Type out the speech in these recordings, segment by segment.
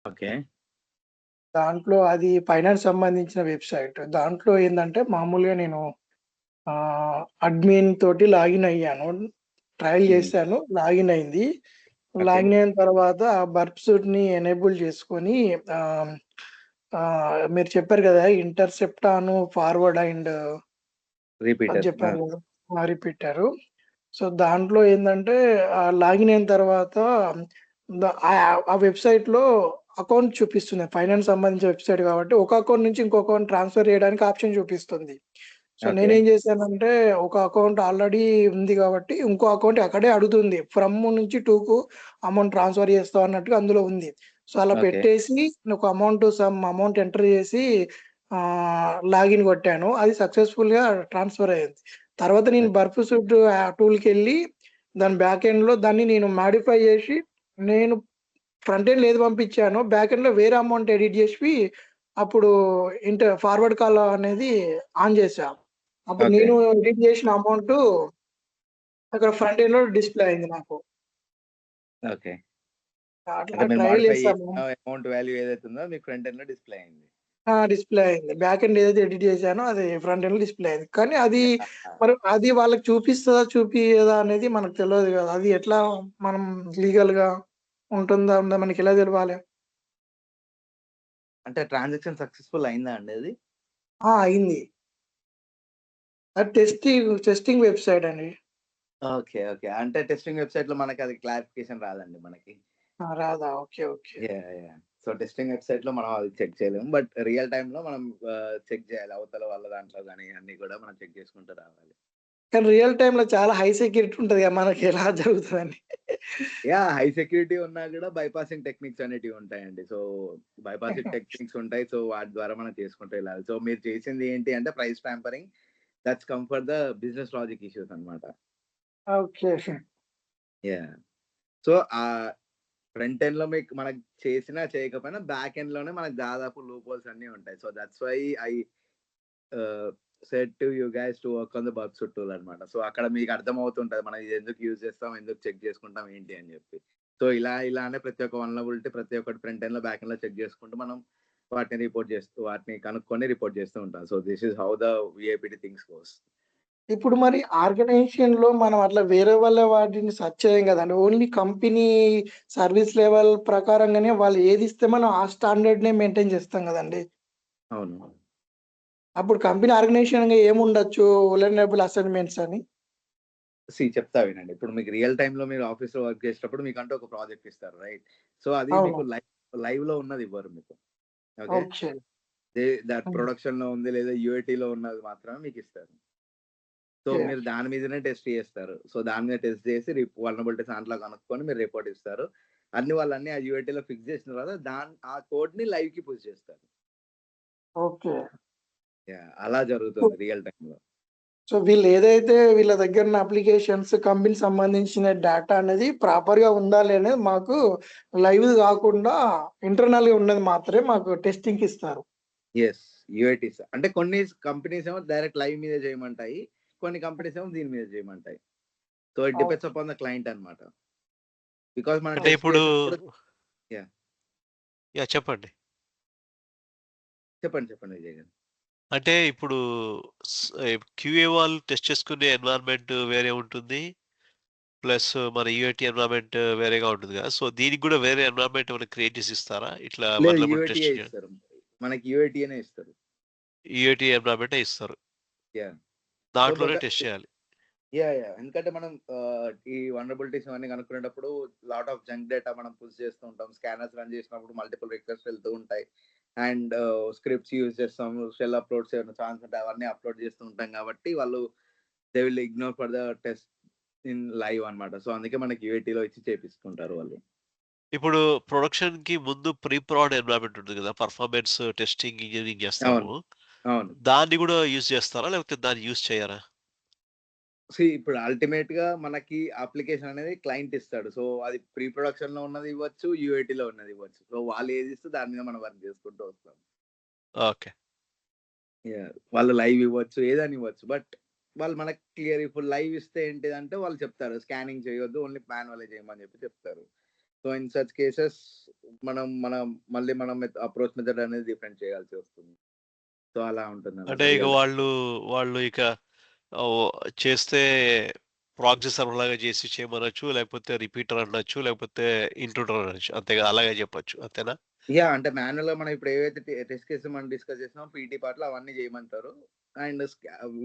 Okay. దాంట్లో అది finance సంబంధించిన వెబ్‌సైట్. దాంట్లో ఏందంటే మామూలుగా నేను అడ్మిన్ తోటి లాగిన్ అయ్యాను. ట్రయల్ చేశాను. లాగిన్ అయింది. ఓకే. లాగిన్ అయిన తర్వాత బర్ప్ సూట్‌ని ఎనేబుల్ చేసుకొని ఆహ్, మీరు చెప్పారు కదా! ఇంటర్సెప్టాను, ఫార్వర్డ్ అండ్ అది రిపీటర్. చెప్పారు కదా! రిపీటర్. సో, దాంట్లో ఏందంటే లాగిన్ అయిన తర్వాత ఆ వెబ్‌సైట్‌లో అకౌంట్ చూపిస్తుంది. ఫైనాన్స్ సంబంధించిన వెబ్‌సైట్ కాబట్టి ఒక అకౌంట్ నుంచి ఇంకో అకౌంట్ ట్రాన్స్‌ఫర్ చేయడానికి ఆప్షన్ చూపిస్తుంది. So, okay. నేనేం చేశానంటే ఒక అకౌంట్ ఆల్రెడీ ఉంది కాబట్టి ఇంకో అకౌంట్ అక్కడే అడుగుతుంది. ఫ్రమ్ నుంచి టూకు అమౌంట్ ట్రాన్స్‌ఫర్ చేస్తాం అన్నట్టుగా అందులో ఉంది. సో, అలా ఓకే. పెట్టేసి ఒక సమ్ అమౌంట్ ఎంటర్ చేసి లాగిన్ కొట్టాను. అది సక్సెస్‌ఫుల్‌గా ట్రాన్స్‌ఫర్ అయింది. తర్వాత నేను బర్ప్ సూట్ టూల్‌కెళ్ళి దాని బ్యాక్ ఎండ్‌లో దాన్ని నేను మోడిఫై చేసి నేను ఫ్రంట్ ఎండ్‌లో ఏది పంపించానో బ్యాక్ ఎండ్‌లో వేరే అమౌంట్ ఎడిట్ చేసి అప్పుడు ఫార్వర్డ్ కాల్ అనేది ఆన్ చేశా. అప్పుడు ఓకే. నేను ఎడిట్ చేసిన అమౌంటు అక్కడ ఫ్రంట్ ఎండ్‌లో డిస్‌ప్లే అయింది నాకు. ఓకే. అట్లా అంటే మీరు ట్రయల్ మోడిఫై చేసాము. చేసిన అమౌంట్ వాల్యూ ఏదైతే ఉందో మీకు ఫ్రంట్ ఎండ్‌లో డిస్‌ప్లే అయింది. డిస్‌ప్లే అయింది. బ్యాక్ ఎండ్ ఏదైతే ఎడిట్ చేశానో అది ఫ్రంట్ ఎండ్‌లో డిస్‌ప్లే అయింది. కానీ అది యాహ్! మరి అది వాళ్ళకి చూపిస్తదా? చూపియదా? అనేది మనకు తెలవదు గదా! అది ఎట్లా మనం లీగల్‌గా ఉంటుందా? ఉందా? మనకెలా తెలవాలే? అంటే ట్రాన్సాక్షన్ సక్సెస్‌ఫుల్ అయిందా అండి అది? అయింది. అది టెస్టింగ్ వెబ్‌సైట్ అండి. ఓకే. ఓకే. అంటే టెస్టింగ్ వెబ్‌సైట్‌లో మనకది క్లారిఫికేషన్ రాదండి మనకి. రాదా? Okay. Okay. Yeah! So, testing వెబ్‌సైట్‌లో మనం అది చెక్ చేయలేము. బట్ రియల్ టైమ్‌లో మనం చెక్ చేయాలి. అవతల వాళ్ళ దాంట్లో గాని అన్నీ కూడా మనం చెక్ చేసుకుంటూ రావాలి. కానీ రియల్ టైమ్‌లో చాలా హై సెక్యూరిటీ ఉంటది కదా! మనకెలా జరుగుతదని. హై సెక్యూరిటీ ఉన్నా కూడా బైపాసింగ్ టెక్నిక్స్ అనేటివి ఉంటాయండి. సో, బైపాసింగ్ టెక్నిక్స్ ఉంటాయి. సో, వాటి ద్వారా మనం చేసుకుంటూ వెళ్ళాలి. సో, మీరు చేసింది ఏంటి అంటే price tampering that's come for the business logic issues అన్నమాట. ఓకే. యాహ్! సో, ఫ్రంట్ ఎండ్‌లో మనకు చేసినా చేయకపోయినా బ్యాక్ ఎండ్‌లోనే మనకు దాదాపు లూప్ హోల్స్ అన్నీ ఉంటాయి. సో, దట్స్ వై ఐ ఆహ్, said to you guys to work on the bug suit tool అన్నమాట. సో, అక్కడ మీకు అర్థమవుతుంటది. మనం ఇది ఎందుకు యూజ్ చేస్తాం, ఎందుకు చెక్ చేసుకుంటాం ఏంటి అని చెప్పి. సో, ఇలానే ప్రతి ఒక్క వల్నరబిలిటీ ప్రతి ఒక్కటి ఫ్రంట్ ఎండ్‌లో, బ్యాక్ ఎండ్‌లో చెక్ చేసుకుంటూ మనం వాటిని కనుక్కొని రిపోర్ట్ చేస్తూ ఉంటాం. So, this is how the VAPT things goes. ఇప్పుడు మరి ఆర్గనైజేషన్‌లో మనం అట్లా వేరే వాళ్ళ వాటిని సెర్చ్ చేయం గదండీ. ఓన్లీ కంపెనీ సర్విస్ లెవెల్ ప్రకారంగానే వాళ్ళు ఏదిస్తే మనం ఆ స్టాండర్డ్‌నే మెయింటైన్ చేస్తాం గదండీ. అవును. అప్పుడు కంపెనీ ఆర్గనైజేషన్‌గా ఏముండొచ్చు వల్నరబుల్ అసైన్‌మెంట్స్ అని? చెప్తా వినండి. ఇప్పుడు మీకు రియల్ టైమ్‌లో మీరు ఆఫీస్‌లో వర్క్ చేసేటప్పుడు మీకంటూ ఒక ప్రాజెక్ట్ ఇస్తారు. రైట్? సో, అది అవును. మీకు లైవ్‌లో ఉన్నది ఇవ్వరు మీకు. ఓకే. ఓకే. దట్ హ్మ్. ప్రొడక్షన్‌లో ఉంది లేదా యూఏటీలో ఉన్నది మాత్రమే మీకిస్తారు. So, okay. మీరు దాని మీదనే టెస్ట్ చేస్తారు. సో, దాని మీద టెస్ట్ చేసి వల్నరబిలిటీస్ దాంట్లో కనుక్కొని మీరు రిపోర్ట్ ఇస్తారు. వాళ్ళన్నీ ఆ యూఐటీలో ఫిక్స్ చేసిన తర్వాత ఆ కోడ్‌ని లైవ్‌కి పుష్ చేస్తారు. ఓకే. అలా జరుగుతుంది రియల్ టైమ్‌లో. సో, వీళ్ళేదైతే వీళ్ళ దగ్గరున్న అప్లికేషన్స్, కంపెనీకి సంబంధించిన డేటా అనేది ప్రాపర్‌గా ఉందా అనేది మాకు లైవ్‌ది గాకుండా ఇంటర్నల్‌గా ఉన్నది మాత్రమే మాకు టెస్టింగ్‌కిస్తారు. యెస్. యూఐటీస్. అంటే కొన్ని కంపెనీస్ ఏమో డైరెక్ట్ లైవ్ మీదే చేయమంటాయి. కొన్ని కంపెనీస్ ఏమో దీని మీద చేయమంటాయి. So, it depends okay. Upon the client అన్నమాట. బికాజ్ మనం అంటే టెస్ట్ ఇప్పుడు చేసేటప్పుడు యాహ్! చెప్పండి. చెప్పండి విజయ్ గారు. అంటే ఇప్పుడు క్యూఏ వాళ్ళు టెస్ట్ చేసుకునే ఎన్విరాన్మెంట్ వేరే ఉంటుంది. ప్లస్ మన యూఏటీ ఎన్విరాన్మెంట్ వేరేగా ఉంటుంది కదా! సో, దీనికి గూడా వేరే ఎన్విరాన్మెంట్ ఏమైనా క్రియేట్ చేసి ఇస్తారా? ఇట్లా లేదు వల్నరబుల్ యూఐటీయే టెస్టింగ్ ఇస్తారు. మనకి యూఐటీయేనే ఇస్తారు. యూఏటీ ఎన్విరాన్మెంటే ఇస్తారు. యాహ్! సో, దాంట్లోనే బట్ టెస్ట్ చేయాలి. ఎందుకంటే మనం ఈ వల్నరబిలిటీస్ అవన్నీ కనుక్కునేటప్పుడు లాట్ ఆఫ్ జంక్ డేటా మనం పుష్ చేస్తూ ఉంటాం. స్కానర్స్ రన్ చేసినప్పుడు మల్టిపుల్ రిక్వెస్ట్స్ వెళ్తూ ఉంటాయి. అండ్ స్క్రిప్ట్స్ యూజ్ చేస్తాం. షెల్ అప్‌లోడ్స్ ఏమైనా ఛాన్స్ ఉంటే అవన్నీ అప్‌లోడ్ చేస్తూ ఉంటాం కాబట్టి వాళ్ళు they will ignore for the test in live అన్నమాట. సో, అందుకే మనకి యూఐటీలో ఇచ్చి చేపిస్తుంటారు వాళ్ళు. ఇప్పుడు ప్రొడక్షన్‌కి ముందు ప్రీ ప్రాడ్ ఎన్విరాన్మెంట్ ఉంటుంది కదా! పర్ఫార్మెన్స్ టెస్టింగ్, ఇంజినీరింగ్ అవును. చేస్తాము. అవును. దాన్ని గూడా యూజ్ చేస్తారా? లేకపోతే దాన్ని యూజ్ చేయరా? ఇప్పుడు అల్టిమేట్‌గా మనకి అప్లికేషన్ అనేది క్లయింట్ ఇస్తాడు. సో, అది ప్రీ ప్రొడక్షన్‌లో ఉన్నది ఇవ్వచ్చు, యూఐటీలో ఉన్నది ఇవ్వచ్చు. సో, వాళ్ళు ఏది ఇస్తే దాని మీద మనం వర్క్ చేసుకుంటూ వస్తాం. ఓకే. వాళ్ళు లైవ్ ఇవ్వచ్చు, ఏదైనా ఇవ్వచ్చు. బట్ వాళ్ళు మనకి క్లియర్ ఇప్పుడు లైవ్ ఇస్తే ఏంటిదంటే వాళ్ళు చెప్తారు స్కానింగ్ చేయొద్దు. ఓన్లీ మాన్యువలే చేయమని చెప్తారు. సో, ఇన్ సచ్ కేసెస్ మనం మళ్ళీ మనం అప్రోచ్ మెథడ్ అనేది డిఫరెంట్ చేయాల్సి వస్తుంది. సో, అలా ఉంటుందన్నమాట అంటే ఇక రియల్ టైమ్. వాళ్ళు ఇక చేస్తే ప్రాక్సీ సర్వర్ లాగా చేసి చేయమనొచ్చు. లేకపోతే రిపీటర్ అనొచ్చు. లేకపోతే ఇంట్రూడర్ అనొచ్చు. అంతేగా అలాగే చెప్పొచ్చు. అంతేనా? యాహ్! అంటే మాన్యువల్‌గా మనం ఇప్పుడు ఏవైతే టెస్ట్ కేసెస్ మనం డిస్కస్ చేసామో పీటీ పార్ట్‌లో అవన్నీ చేయమంటారు. అండ్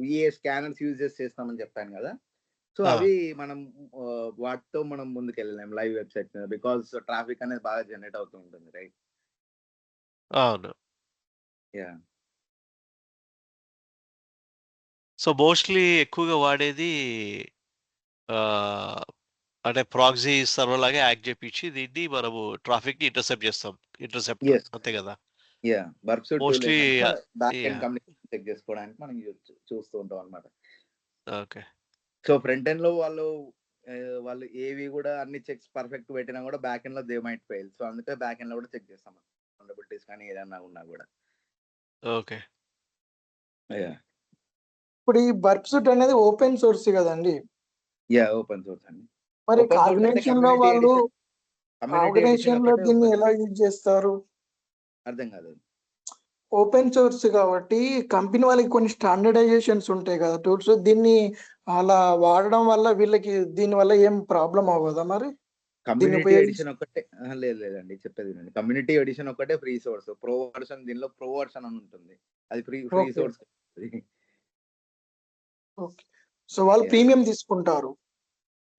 వీఏ స్కానర్స్ యూజ్ చేసి చేస్తామని చెప్పాను గదా! సో, ఆ! అవి మనం వాటితో మనం ముందుకెళ్ళలేం లైవ్ వెబ్‌సైట్ మీద. బికాజ్ ట్రాఫిక్ అనేది బాగా జనరేట్ అవుతూ ఉంటుంది. రైట్? అవును. యాహ్! సో, మోస్ట్‌లీ ఎక్కువగా వాడేది ఆహ్, అంటే ప్రాక్సీ సర్వర్ లాగా యాక్ట్ చేపిచ్చి దీన్ని మనము ట్రాఫిక్‌ని ఇంటర్సెప్ట్ ఇంటర్సెప్టర్ యెస్. అంతే గదా! Yeah! Burp Suite tool mostly ఏంటంటే back end yeah! Communication check చేసుకోవడానికి మనం చూస్తూ ఉంటాం అన్నమాట. ఓకే. సో, ఫ్రంట్ ఎండ్‌లో వాళ్ళు ఏవి గూడా అన్ని చెక్స్ పర్ఫెక్ట్ పెట్టినా గూడా బ్యాక్ ఎండ్‌లో దే మైట్ ఫెయిల్. సో, అందుకే బ్యాక్ ఎండ్‌లో గూడా చెక్ చేస్తాం. వల్నరబిలిటీస్ కానీ ఏదన్నా ఉన్నా గూడా. ఓకే. యాహ్! ఇప్పుడు ఈ బర్ప్ సూట్ అనేది ఓపెన్ సోర్స్ గదండీ! యాహ్! ఓపెన్ సోర్స్ అండి. మరి ఓపెన్ సోర్స్ అంటే కాగ్నిషన్‌లో వాళ్ళు కమ్యూనిటీ ఎడిషన్ ఆర్గనైజేషన్‌లో ఒక్కటే దీన్ని ఓపెన్ ఎలా సోర్స్. యూజ్ జేస్తారు? అర్థం కాలేదు. ఓపెన్ సోర్స్ కాబట్టి కంపెనీ వాళ్ళకి కొన్ని స్టాండర్డైజేషన్స్ ఉంటాయి కదా టూల్స్. దీన్ని అలా వాడడం వల్ల వీళ్ళకి దీనివల్ల ఏం ప్రాబ్లమ్ అవ్వదా మరి? దీన్ని కమ్యూనిటీ ఉపయోగించి ఎడిషన్ ఒక్కటే అహా! లేదు లేదండి. చెప్పేది వినండి. కమ్యూనిటీ ఎడిషన్ ఒక్కటే ఫ్రీ సోర్స్. దీనిలో ప్రో వర్షన్ అని ఉంటుంది. అది free okay. Source. Okay. So, వాళ్ళు యాహ్! ప్రీమియం తీసుకుంటారు.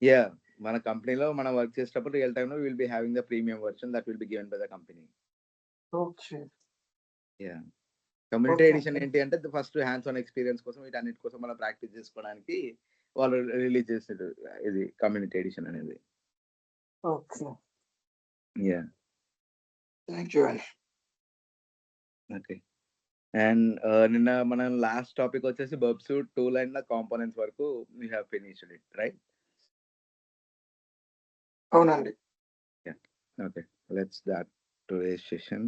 యాహ్! మన కంపెనీలో మనం వర్క్ చేసేటప్పుడు రియల్ టైమ్‌లో we will be having the premium version that will be given by the company. Okay. Yeah! Community okay edition అండి. ఏంటి అంటే ఫస్ట్ హ్యాండ్స్ ఆన్ ఎక్స్‌పీరియన్స్ కోసం వీటన్నిటి కోసం మనం ప్రాక్టీస్ చేసుకోవడానికి వాళ్ళు రిలీజ్ చేసిర్రు ఇది కమ్యూనిటీ ఎడిషన్ అనేది. ఓకే. యాహ్! థాంక్ యూ అండి. ఓకే. అండ్ నిన్న మనం లాస్ట్ టాపిక్ వచ్చేసి Burp Suite tool and the components వరకు we have finished it right? అవునండి. Yeah! Okay. Let's start today's session.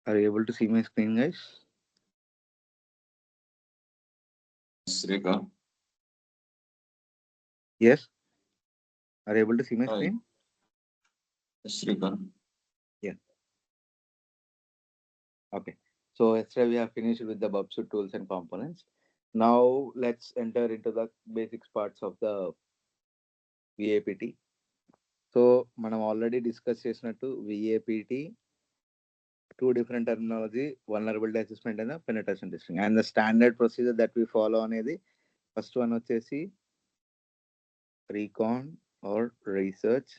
Are you able to see my screen, guys? Srikant. Yes? Are you able to see my Hi. screen? Srikant. Yeah. Okay. So yesterday we have finished with the Bubsuit tools and components. Now let's enter into the basics parts of the VAPT. So మనం already discuss చేసినట్టు VAPT two different terminology, vulnerability assessment and the penetration testing. And the standard procedure that we follow అనేది first one వచ్చేసి recon or research,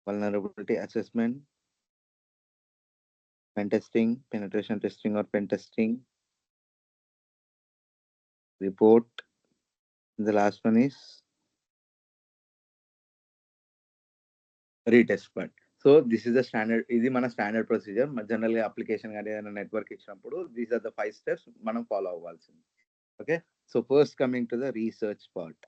vulnerability assessment, pen testing, penetration testing or pen testing, report. The last one is retest part. So this is the standard, ఇది మన standard procedure. జనరల్‌గా application గాని ఏదైనా network ఇచ్చినప్పుడు these are the 5 steps మనం follow అవ్వాల్సింది. Okay. So first coming to the research part.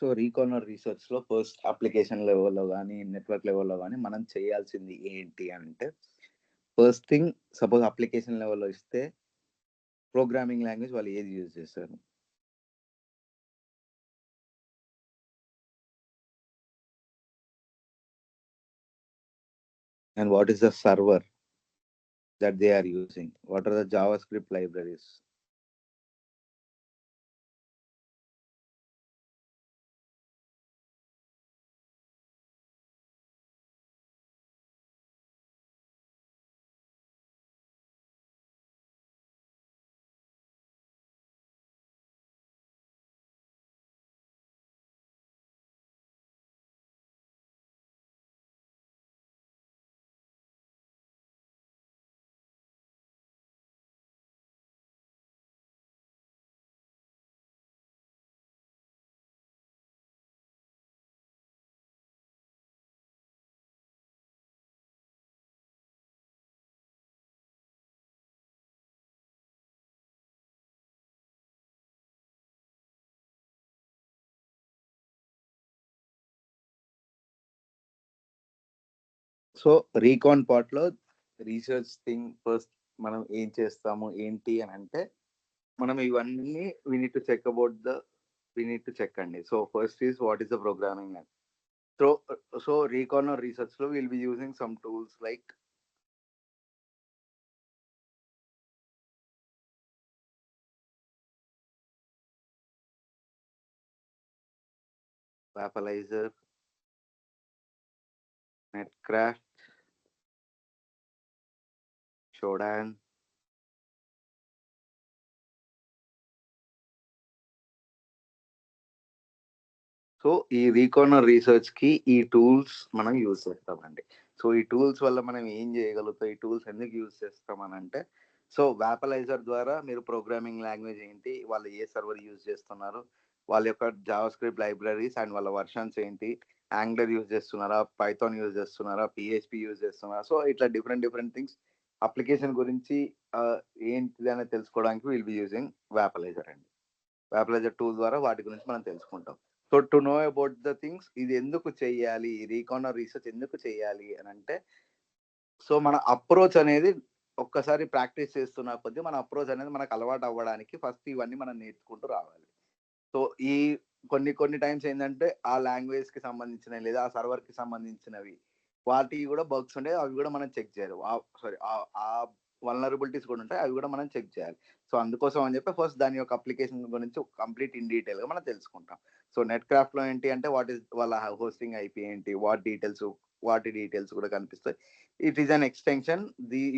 So recon or రీసెర్చ్‌లో first application లెవెల్‌లో గాని, నెట్వర్క్ లెవెల్‌లో గాని మనం చేయాల్సింది ఏంటి అంటే, ఫస్ట్ థింగ్ సపోజ్ అప్లికేషన్ లెవెల్‌లో ఇస్తే ప్రోగ్రామింగ్ లాంగ్వేజ్ వాళ్ళు ఏది యూజ్ చేస్తారు? And what is the server that they are using? What are the JavaScript libraries? So recon పార్ట్లో రీసెర్చ్ థింగ్ ఫస్ట్ మనం ఏం చేస్తాము ఏంటి అని అంటే మనం ఇవన్నీ we need to check about the we need to check అండి. So first is what is the programming అని. సో రీకాన్ ఆర్ రీసెర్చ్లో will be using some tools like Vapalizer, Netcraft, Shodan. So ఈ రీకాన్ రీసెర్చ్ కి ఈ టూల్స్ మనం use చేస్తామండి. సో ఈ టూల్స్ వల్ల మనం ఏం చేయగలుగుతాం, ఈ టూల్స్ ఎందుకు యూజ్ చేస్తామని అంటే సో వ్యాపలైజర్ ద్వారా మీరు ప్రోగ్రామింగ్ లాంగ్వేజ్ ఏంటి, వాళ్ళు ఏ సర్వర్ యూజ్ చేస్తున్నారు, వాళ్ళ యొక్క జావా స్క్రిప్ట్ లైబ్రరీస్ అండ్ వాళ్ళ వర్షన్స్ ఏంటి, యాంగ్లర్ యూజ్ చేస్తున్నారా, పైథాన్ యూజ్ చేస్తున్నారా, పిహెచ్పి యూజ్ చేస్తున్నారా, సో ఇట్లా డిఫరెంట్ థింగ్స్ అప్లికేషన్ గురించి ఏంటిది అనేది తెలుసుకోవడానికి విల్ బి యూజింగ్ వ్యాపలైజర్ అండి. వ్యాపలైజర్ టూల్ ద్వారా వాటి గురించి మనం తెలుసుకుంటాం. So to know about the things ఇది ఎందుకు చేయాలి, రీకాన్ రీసెర్చ్ ఎందుకు చేయాలి అని అంటే సో మన అప్రోచ్ అనేది ఒక్కసారి ప్రాక్టీస్ చేస్తున్న కొద్దీ మన అప్రోచ్ అనేది మనకు అలవాటు అవ్వడానికి ఫస్ట్ ఇవన్నీ మనం నేర్చుకుంటూ రావాలి. సో ఈ కొన్ని టైమ్స్ ఏంటంటే ఆ లాంగ్వేజ్ కి సంబంధించినవి లేదా ఆ సర్వర్ కి సంబంధించినవి వాటికి కూడా బగ్స్ ఉంటాయి, అవి కూడా మనం చెక్ చేయాలి. సారీ ఆ వల్నరబిలిటీస్ కూడా ఉంటాయి, అవి కూడా మనం చెక్ చేయాలి. సో అందుకోసం అని చెప్పి ఫస్ట్ దాని యొక్క అప్లికేషన్ గురించి కంప్లీట్ ఇన్ డీటెయిల్ గా మనం తెలుసుకుంటాం. సో నెట్ క్రాఫ్ట్ లో ఏంటి అంటే వాట్ ఈస్ వాళ్ళ హోస్టింగ్ ఐపీ ఏంటి, వాటి డీటెయిల్స్ కూడా కనిపిస్తాయి. It is an extension.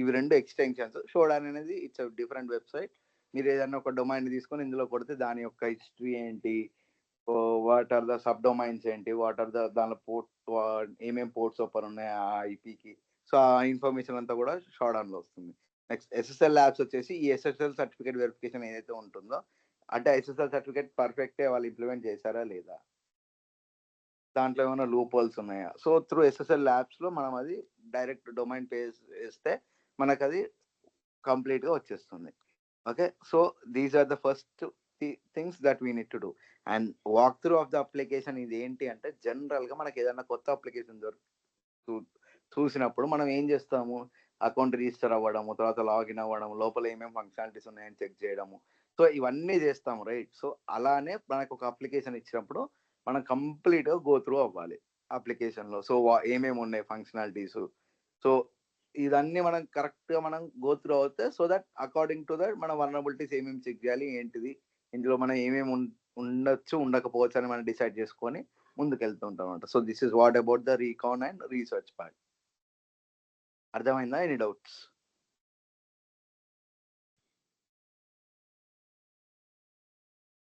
ఇవి రెండు ఎక్స్టెన్షన్స్. షోడాన్ అనేది ఇట్స్ డిఫరెంట్ వెబ్సైట్. మీరు ఏదైనా ఒక డొమైన్ తీసుకొని ఇందులో కొడితే దాని యొక్క హిస్టరీ ఏంటి, what are the subdomains ఏంటి, వాట్ ఆర్ ద దానిలో ఏమేం పోర్ట్స్ ఓపెన్ ఉన్నాయి ఆ ఐపీకి, సో ఆ ఇన్ఫర్మేషన్ అంతా కూడా షోడాన్ లో వస్తుంది. నెక్స్ట్ ఎస్ఎస్ఎల్ ల్యాబ్స్ వచ్చేసి ఈ ఎస్ఎస్ఎల్ సర్టిఫికేట్ వెరిఫికేషన్ ఏదైతే ఉంటుందో అంటే ఎస్ఎస్ఎల్ సర్టిఫికేట్ పర్ఫెక్టే వాళ్ళు ఇంప్లిమెంట్ చేశారా లేదా, దాంట్లో ఏమైనా లూప్ హోల్స్ ఉన్నాయా, సో త్రూ ఎస్ఎస్ఎల్ ల్యాబ్స్ లో మనం అది డైరెక్ట్ డొమైన్ పేజ్ వేస్తే మనకు అది కంప్లీట్ గా వచ్చేస్తుంది. Okay, so these are the first things that we need to do. And walk through of the application ఇది ఏంటి అంటే జనరల్ గా మనకి ఏదైనా కొత్త అప్లికేషన్ చూసినప్పుడు మనం ఏం చేస్తాము, అకౌంట్ రిజిస్టర్ అవ్వడము, తర్వాత లాగిన్ అవ్వడం, లోపల ఏమేమి ఫంక్షనాలిటీస్ ఉన్నాయని చెక్ చేయడము, సో ఇవన్నీ చేస్తాము రైట్. సో అలానే మనకు ఒక అప్లికేషన్ ఇచ్చినప్పుడు మనం కంప్లీట్ గా గో త్రూ అవ్వాలి అప్లికేషన్ లో. సో ఏమేమి ఉన్నాయి ఫంక్షనాలిటీస్, సో ఇదన్నీ మనం కరెక్ట్ గా మనం గో త్రూ అవుతే so that according to that మన వల్నరబిలిటీస్ ఏమేమి చెక్ చేయాలి ఏంటిది, ఇందులో మనం ఏమేమి ఉండొచ్చు ఉండకపోవచ్చు అని మనం డిసైడ్ చేసుకొని ముందుకు వెళ్తూ ఉంటాం అనమాట. So this is what about the recon and research part. అర్థమైందా? Any doubts?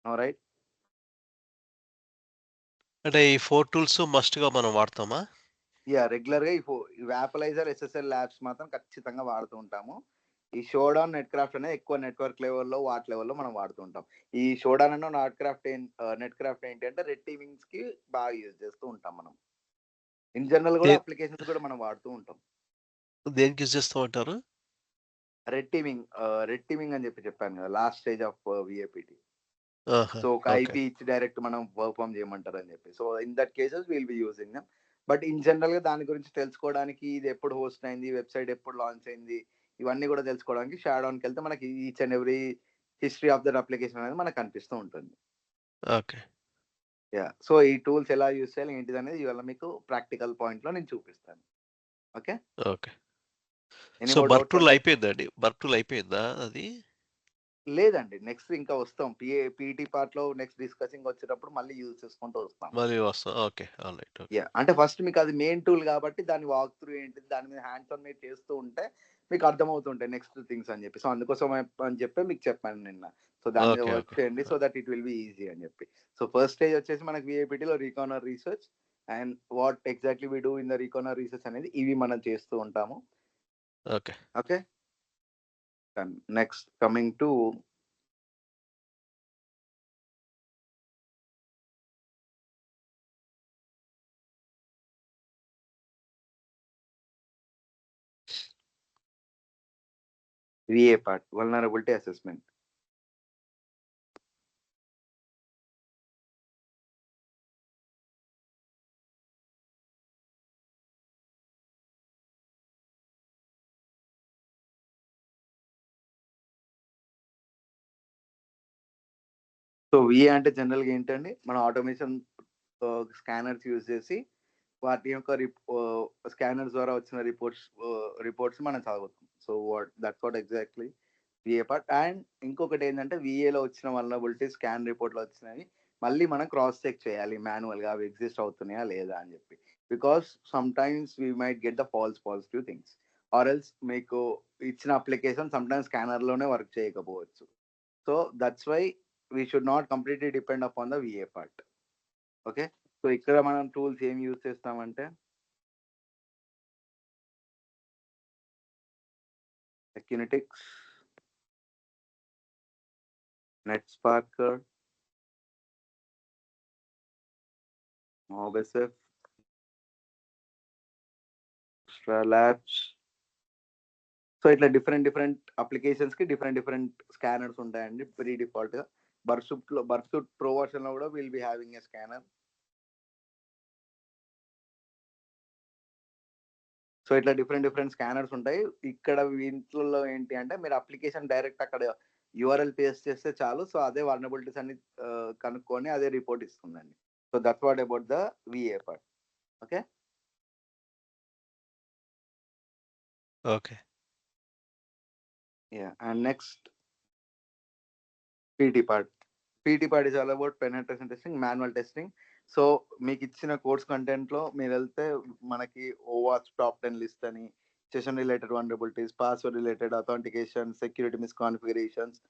రైట్. అంటే ఈ 4 టూల్స్ మస్ట్‌గా మనం వాడతామా? రెగ్యులర్ గా ఈ వ్యాపలైజర్ ఎస్ఎస్ఎల్ ల్యాబ్స్ మాత్రం ఖచ్చితంగా వాడుతూ ఉంటాము. ఈ షోడాన్ నెట్ క్రాఫ్ట్ అనేది ఎక్కువ నెట్వర్క్ లెవెల్లో వాటి లెవెల్లో మనం వాడుతూ ఉంటాం. ఈ షోడాన్ అన్న నెట్ క్రాఫ్ట్ ఏంటి అంటే రెడ్ టీమింగ్స్ కి బాగా యూజ్ చేస్తూ ఉంటాం మనం. ఇన్ జనరల్ కూడా అప్లికేషన్స్ కూడా మనం వాడుతూ ఉంటాం. దేనికి యూజ్ చేస్తూ ఉంటారు? రెడ్ టీమింగ్ అని చెప్పాను కదా, లాస్ట్ స్టేజ్ ఆఫ్ విఏపిటి. ఆహా! సో ఒక ఐపీ ఇచ్చి డైరెక్ట్ మనం పర్ఫామ్ చేయమంటారు అని చెప్పి. So in that cases will be using them. But in general గా దాని గురించి తెలుసుకోవడానికి ఇది ఎప్పుడు హోస్ట్ అయింది, వెబ్సైట్ ఎప్పుడు లాంచ్ అయింది, ఇవన్నీ కూడా తెలుసుకోవడానికి షాడౌన్కి వెళ్తే మనకి each and every history of that application అనేది మనకు కనిపిస్తూ ఉంటుంది. ఓకే. సో ఈ టూల్స్ ఎలా యూజ్ చేయాలి ఏంటిది అనేది ఇవాళ మీకు ప్రాక్టికల్ పాయింట్ లో నేను చూపిస్తాను. ఓకే. సో బర్ప్ టూల్ అయిపోయిందండి? బర్ప్ టూల్ అయిపోయిందా అది? లేదండి, నెక్స్ట్ ఇంకా వస్తాం. పీటీ పార్ట్ లో నెక్స్ట్ డిస్కసింగ్ వచ్చేటప్పుడు మళ్ళీ యూజ్ చేసుకుంటూ వస్తాం. మళ్ళీ వస్తాం. ఓకే. ఆల్రైట్. అంటే ఫస్ట్ మీకు అది మెయిన్ టూల్ కాబట్టి దాని వాక్ త్రూ ఏంటిది, దాని మీద హ్యాండ్స్ ఆన్ మీరు చేస్తూ ఉంటే మీకు అర్థమవుతుంటాయి నెక్స్ట్ థింగ్స్ అని చెప్పి. సో అందుకోసం అని చెప్పి మీకు చెప్పాను నిన్న. సో దాని మీద వర్క్ చేయండి so that it will be easy అని చెప్పి. సో ఫస్ట్ స్టేజ్ వచ్చేసి మనకి విఐపిటీలో recon research and what exactly we do in the recon research అనేది ఇవి మనం చేస్తూ ఉంటాము. Okay. Next coming to VA part, vulnerability assessment. So VA అంటే జనరల్గా ఏంటండి, మన ఆటోమేషన్ స్కానర్స్ యూజ్ చేసి వాటి యొక్క స్కానర్స్ ద్వారా వచ్చిన రిపోర్ట్స్ మనం చదువుతాం. So that's what exactly VA part. And ఇంకొకటి ఏంటంటే విఏలో వచ్చిన వల్నరబిలిటీ స్కాన్ రిపోర్ట్లో వచ్చినవి మళ్ళీ మనం క్రాస్ చెక్ చేయాలి మాన్యువల్గా, అవి ఎగ్జిస్ట్ అవుతున్నాయా లేదా అని చెప్పి. Because sometimes we might get the false positive things, or else మీకు ఇచ్చిన అప్లికేషన్ సమ్ టైమ్స్ స్కానర్లోనే వర్క్ చేయకపోవచ్చు. So that's why we should not completely depend upon the VA part. Okay, so ఇక్కడ మనం టూల్స్ ఏం use చేస్తామంటే Equinetics, NetSparker, MobSF, Extra Labs. So ఇట్లా different applications కి డిఫరెంట్ స్కానర్స్ ఉంటాయండి ప్రీ డిఫాల్ట్ గా. బర్సూట్ ప్రో వర్షన్ లో కూడా will be having a scanner. So ఇట్లా డిఫరెంట్ స్కానర్స్ ఉంటాయి. ఇక్కడ వీటిలో ఏంటి అంటే మీరు అప్లికేషన్ డైరెక్ట్ అక్కడ యూఆర్ఎల్ పేస్ట్ చేస్తే చాలు. సో అదే వల్నరబిలిటీస్ అన్ని కనుక్కొని అదే రిపోర్ట్ ఇస్తుందండి. So that's what about the VA part. Okay. Okay. Yeah, and next PT part. PT part is all about penetration testing, manual testing. So మీకు ఇచ్చిన కోర్స్ కంటెంట్ లో మీరు వెళ్తే మనకి ఓవాచ్ టాప్ 10 లిస్ట్ అని, session related vulnerabilities, password related authentication, security misconfigurations,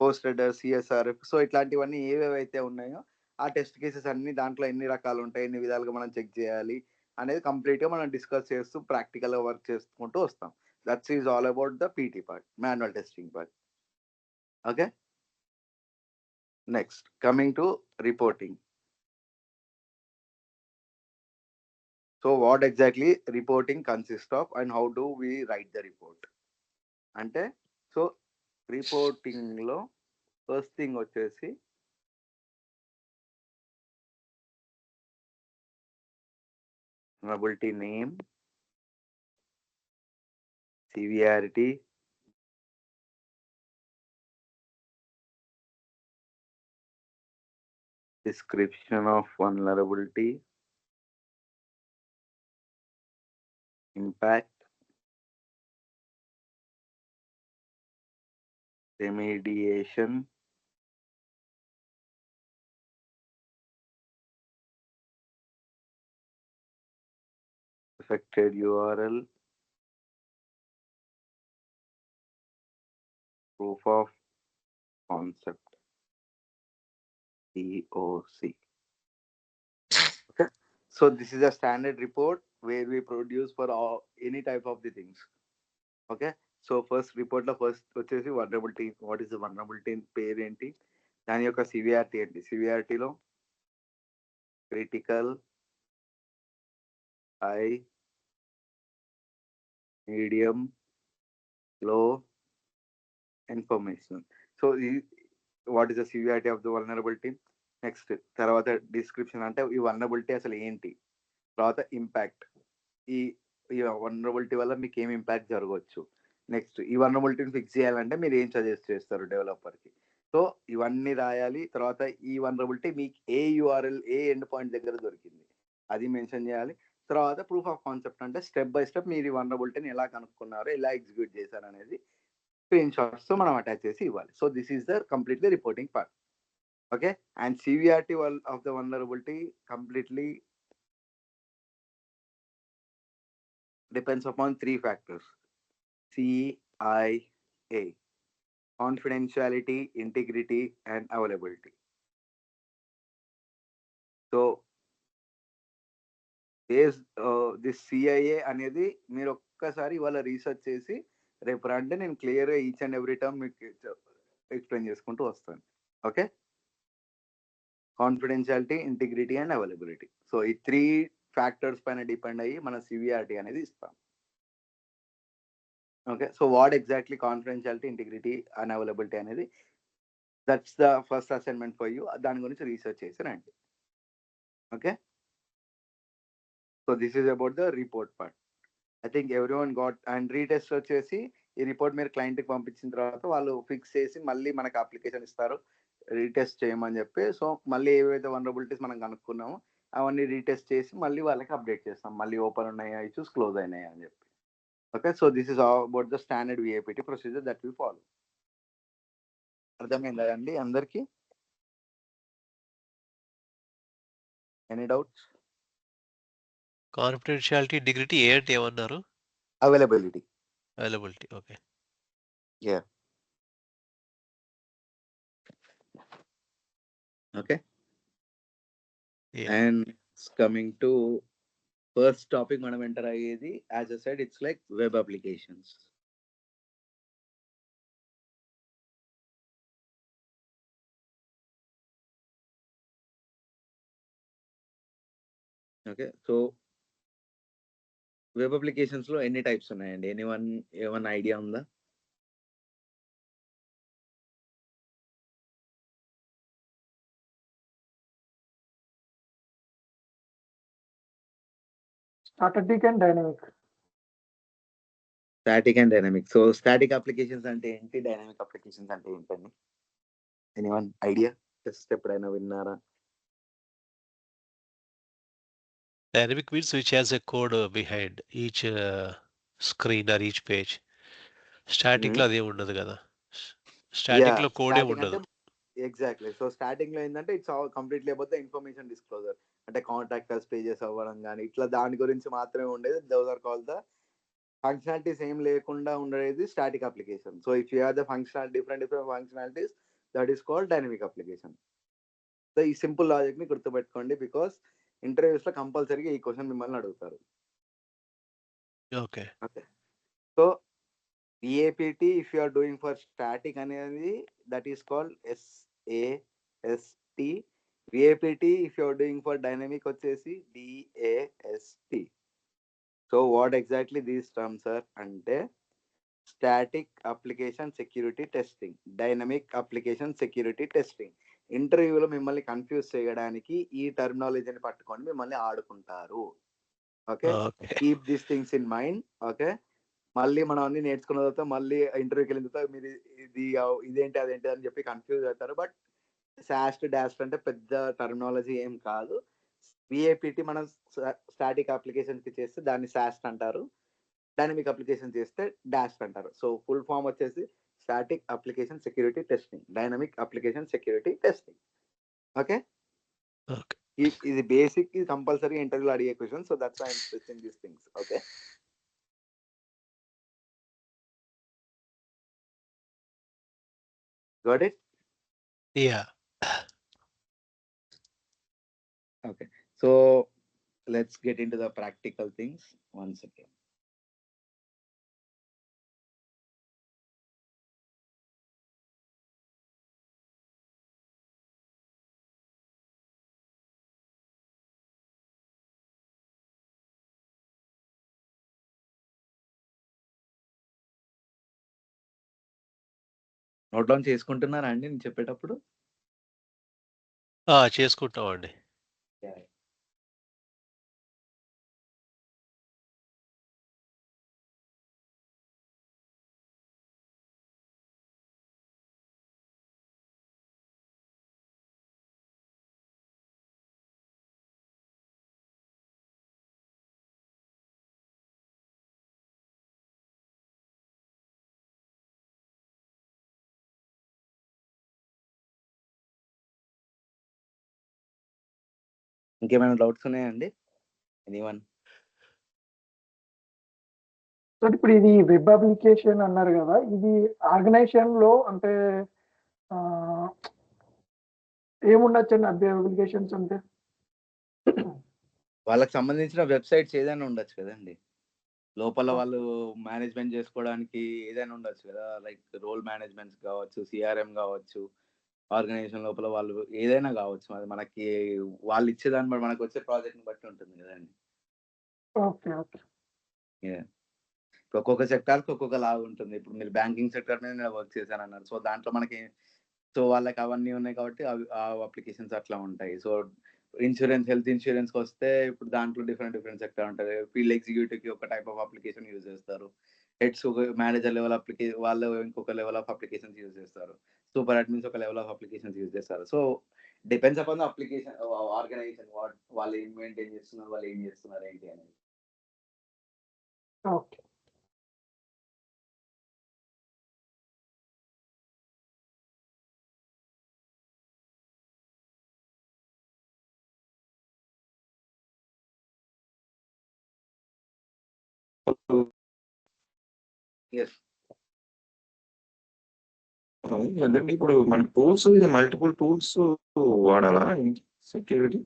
host header, CSRF, so ఇట్లాంటివన్నీ ఏవేవైతే ఉన్నాయో ఆ టెస్ట్ కేసెస్ అన్ని దాంట్లో ఎన్ని రకాలు ఉంటాయి, ఎన్ని విధాలుగా మనం చెక్ చేయాలి అనేది కంప్లీట్ గా మనం డిస్కస్ చేస్తూ ప్రాక్టికల్ గా వర్క్ చేసుకుంటూ వస్తాం. That's is all about the PT part, manual testing part. Okay, next coming to reporting. So what exactly reporting consist of and how do we write the report అంటే, so reporting లో first thing వచ్చేసి vulnerability name, severity, description of vulnerability, impact, remediation, affected URL, proof of concept, POC. Okay, so this is a standard report where we produce for any type of the things. Okay, so first report లో first వచ్చేసి vulnerability, what is the vulnerability పేరు ఏంటి, దాని యొక్క severity ఏంటి, సివియారిటీలో critical, high, medium, లో, information. So what is the severity of the vulnerability. Next తర్వాత description అంటే ఈ వల్నరబిలిటీ అసలు ఏంటి, తర్వాత ఇంపాక్ట్, ఈ వల్నరబిలిటీ వల్ల మీకు ఏం ఇంపాక్ట్ జరగవచ్చు, నెక్స్ట్ ఈ వల్నరబిలిటీని ఫిక్స్ చేయాలంటే మీరు ఏం సజెస్ట్ చేస్తారు డెవలపర్కి. సో ఇవన్నీ రాయాలి. తర్వాత ఈ వల్నరబిలిటీ మీకు ఏ యూఆర్ఎల్ ఏ ఎండ్ పాయింట్ దగ్గర దొరికింది అది మెన్షన్ చేయాలి. తర్వాత ప్రూఫ్ ఆఫ్ కాన్సెప్ట్ అంటే స్టెప్ బై స్టెప్ మీరు ఈ వల్నరబిలిటీని ఎలా కనుక్కున్నారో, ఎలా ఎగ్జిక్యూట్ చేశారు అనేది స్క్రీన్ షాట్స్ తో మనం అటాచ్ చేసి ఇవ్వాలి. So this is the completely reporting part. Okay, and severity of the vulnerability completely depends upon 3 factors: CIA, confidentiality, integrity, and availability. So this CIA అనేది మీరు ఒక్కసారి ఇవాళ రీసెర్చ్ చేసి రేపు రండి, నేను క్లియర్గా ఈచ్ అండ్ ఎవ్రీ టర్మ్ మీకు ఎక్స్ప్లెయిన్ చేసుకుంటూ వస్తాను. Okay, confidentiality, integrity and availability. So ఈ 3 ఫ్యాక్టర్స్ పైన డిపెండ్ అయ్యి మన సివియారిటీ అనేది ఇస్తాం. Okay, so what exactly confidentiality, integrity and availability అనేది, that's the first assignment for you. దాని గురించి రీసెర్చ్ చేసి రండి. Okay, so this is about the report part. I think everyone got. And retest వచ్చేసి ఈ report మీరు క్లయింట్కి పంపించిన తర్వాత వాళ్ళు ఫిక్స్ చేసి మళ్ళీ మనకు అప్లికేషన్ ఇస్తారు. రీటెస్ట్ చేయమని చెప్పి, సో మళ్ళీ ఏవైతే వనరబిలిటీస్ మనం కనుక్కున్నామో అవన్నీ రీటెస్ట్ చేసి మళ్ళీ వాళ్ళకి అప్డేట్ చేస్తాం. మళ్ళీ ఓపెన్ ఉన్నాయా ఇష్యూస్, క్లోజ్ అయినాయా అని చెప్పి. Okay. So this is about the standard VAPT procedure that we follow. అర్థమైందా అండి అందరికి? Any doubts? కాన్ఫిడెన్షియాలిటీ, ఇంటిగ్రిటీ ఏ అంటే ఏమన్నారు? Availability. Availability. Okay. Yeah. Okay. Yeah. And coming to first topic మనం ఎంటర్ అయ్యేది, as a side it's like web applications. Okay. So web applications లో ఎన్ని టైప్స్ ఉన్నాయండి? ఏమన్నా ఐడియా ఉందా? Static and dynamic. Static and dynamic. So static applications అంటే ఏంటి? Dynamic applications అంటే ఏంటండి? Anyone idea? జస్ట్ ఎప్పుడైనా విన్నారా? Dynamic means which has a code behind each screen or each page. Static లో అదేం ఉండదు కదా. స్టాటిక్ లో కోడే స్టాటిక్ అంటే ఉండదు. ఎగ్జాక్ట్లీ. సో స్టార్టింగ్ లో ఏంటంటే it's all completely about the information disclosure. అంటే కాంటాక్టర్స్ పేజెస్ అవ్వడం కానీ ఇట్లా దాని గురించి మాత్రమే ఉండేది. Those are call the functionalities ఏం లేకుండా ఉండేది static application. So if you have the functionality different functionalities, that is called dynamic application. So ఈ సింపుల్ లాజిక్ ని గుర్తుపెట్టుకోండి, బికాస్ ఇంటర్వ్యూస్ లో కంపల్సరీగా ఈ క్వశ్చన్ మిమ్మల్ని అడుగుతారు. Okay. Okay. So VAPT if you are doing for static అనేది that is called SAST. VAPT if you are doing for dynamic వచ్చేసి DAST. So what exactly these terms are అంటే static application security testing, dynamic application security testing. ఇంటర్వ్యూలో మిమ్మల్ని confuse చేయడానికి ఈ టర్మినాలజీని పట్టుకొని మిమ్మల్ని ఆడుకుంటారు. Okay. Okay. Keep these things in mind. Okay. మళ్ళీ మనం అన్ని నేర్చుకున్న తర్వాత మళ్ళీ ఇంటర్వ్యూకి వెళ్ళిన తర్వాత మీరు ఇదేంటి అదేంటి అని చెప్పి కన్ఫ్యూజ్ అవుతారు. బట్ సాస్ట్ డాస్ట్ అంటే పెద్ద టర్మినాలజీ ఏం కాదు. విఏపిటి మనం స్టాటిక్ అప్లికేషన్ కి చేస్తే దాన్ని సాస్ట్ అంటారు. డైనమిక్ అప్లికేషన్ చేస్తే డాస్ట్ అంటారు. సో ఫుల్ ఫామ్ వచ్చేసి static application security testing, dynamic application security testing. Okay. Okay. ఇది బేసిక్, ఇది కంపల్సరీ ఇంటర్వ్యూలో అడిగే question. So that's why I am specifying these things. Okay. Got it? Yeah. Okay. So let's get into the practical things once again. Note down చేసుకుంటున్నారా అండి నేను చెప్పేటప్పుడు? చేసుకుంటామండి. ఇంకేమైనా డౌట్స్ ఉన్నాయండి? ఎనీవన్? సో ఇప్పుడు ఇది వెబ్ అప్లికేషన్ అన్నారు కదా, ఇది ఆర్గనైజేషన్ లో అంటే ఏముండొచ్చండి వెబ్ అప్లికేషన్స్ అంటే? వాళ్ళకి సంబంధించిన వెబ్సైట్స్ ఏదైనా ఉండొచ్చు కదండి. లోపల ఓకే. వాళ్ళు మేనేజ్మెంట్ చేసుకోవడానికి ఏదైనా ఉండొచ్చు కదా. లైక్ రోల్ మేనేజ్మెంట్స్ కావచ్చు, సిఆర్ఎం కావచ్చు, ఆర్గనైజేషన్ లోపల వాళ్ళు ఏదైనా కావచ్చు. అది మనకి వాళ్ళు ఇచ్చేదాన్ని బట్టి, మనకు వచ్చే ప్రాజెక్ట్ని బట్టి ఉంటుంది కదండి. ఓకే. ఓకే. ఒక్కొక్క సెక్టార్కి ఒక్కొక్క లాగా ఉంటుంది. ఇప్పుడు మీరు బ్యాంకింగ్ సెక్టర్ మీద నేను వర్క్ చేశానన్నారు. సో దాంట్లో మనకి వాళ్ళకి అవన్నీ ఉన్నాయి కాబట్టి అవి ఆ అప్లికేషన్స్ అట్లా ఉంటాయి. సో ఇన్సూరెన్స్, హెల్త్ ఇన్సూరెన్స్‌కి వస్తే ఇప్పుడు దాంట్లో డిఫరెంట్ సెక్టార్ ఉంటది. ఫీల్డ్ ఎగ్జిక్యూటివ్‌కి ఒక టైప్ ఆఫ్ అప్లికేషన్ యూజ్ చేస్తారు. హెడ్స్ ఒక మేనేజర్ లెవెల్ వాళ్ళు ఇంకొక లెవెల్ ఆఫ్ అప్లికేషన్స్ యూజ్ చేస్తారు. సూపర్ అడ్మిన్స్ ఒక లెవెల్ ఆఫ్ అప్లికేషన్స్ యూజ్ చేస్తారు. So depends upon the application organization వాళ్ళు ఏం మెయింటైన్ చేస్తున్నారు, వాళ్ళు ఏం చేస్తున్నారు ఏంటి అనేది. ఓకే. యెస్. అదండి ఇప్పుడు మన టూల్స్ మల్టిపుల్ టూల్స్ వాడాలా సెక్యూరిటీ?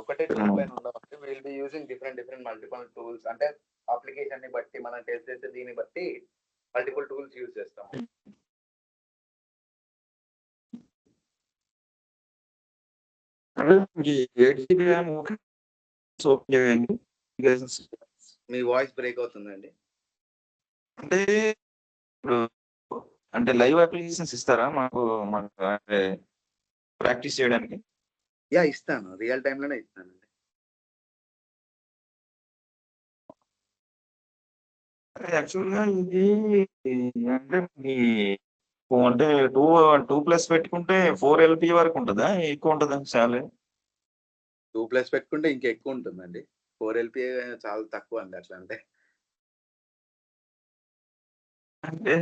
ఒకటే టూల్ పైన ఉండవచ్చు. Will be using different multiple tools. అంటే అప్లికేషన్ ని బట్టి మనం టెస్ట్ చేసే దీన్ని బట్టి మల్టిపుల్ టూల్స్ యూజ్ చేస్తాం. అంటే ఈ 8 GB ర్యామ్ ఓకే అండి. మీ వాయిస్ బ్రేక్ అవుతుందండి. అంటే ఇప్పుడు అంటే లైవ్ అప్లికేషన్స్ ఇస్తారా మాకు అంటే ప్రాక్టీస్ చేయడానికి? ఇస్తాను. రియల్ టైమ్ లోనే ఇస్తానండి. యాక్చువల్‌గా ఇది అంటే మీ అంటే 2+ పెట్టుకుంటే 4 LP వరకు ఉంటదా? ఎక్కువ ఉంటదా సాలరీ? 2+ పెట్టుకుంటే ఇంకా ఎక్కువ ఉంటుందండి. 4 LPA చాలా తక్కువ అండి అట్లా అంటే. అంటే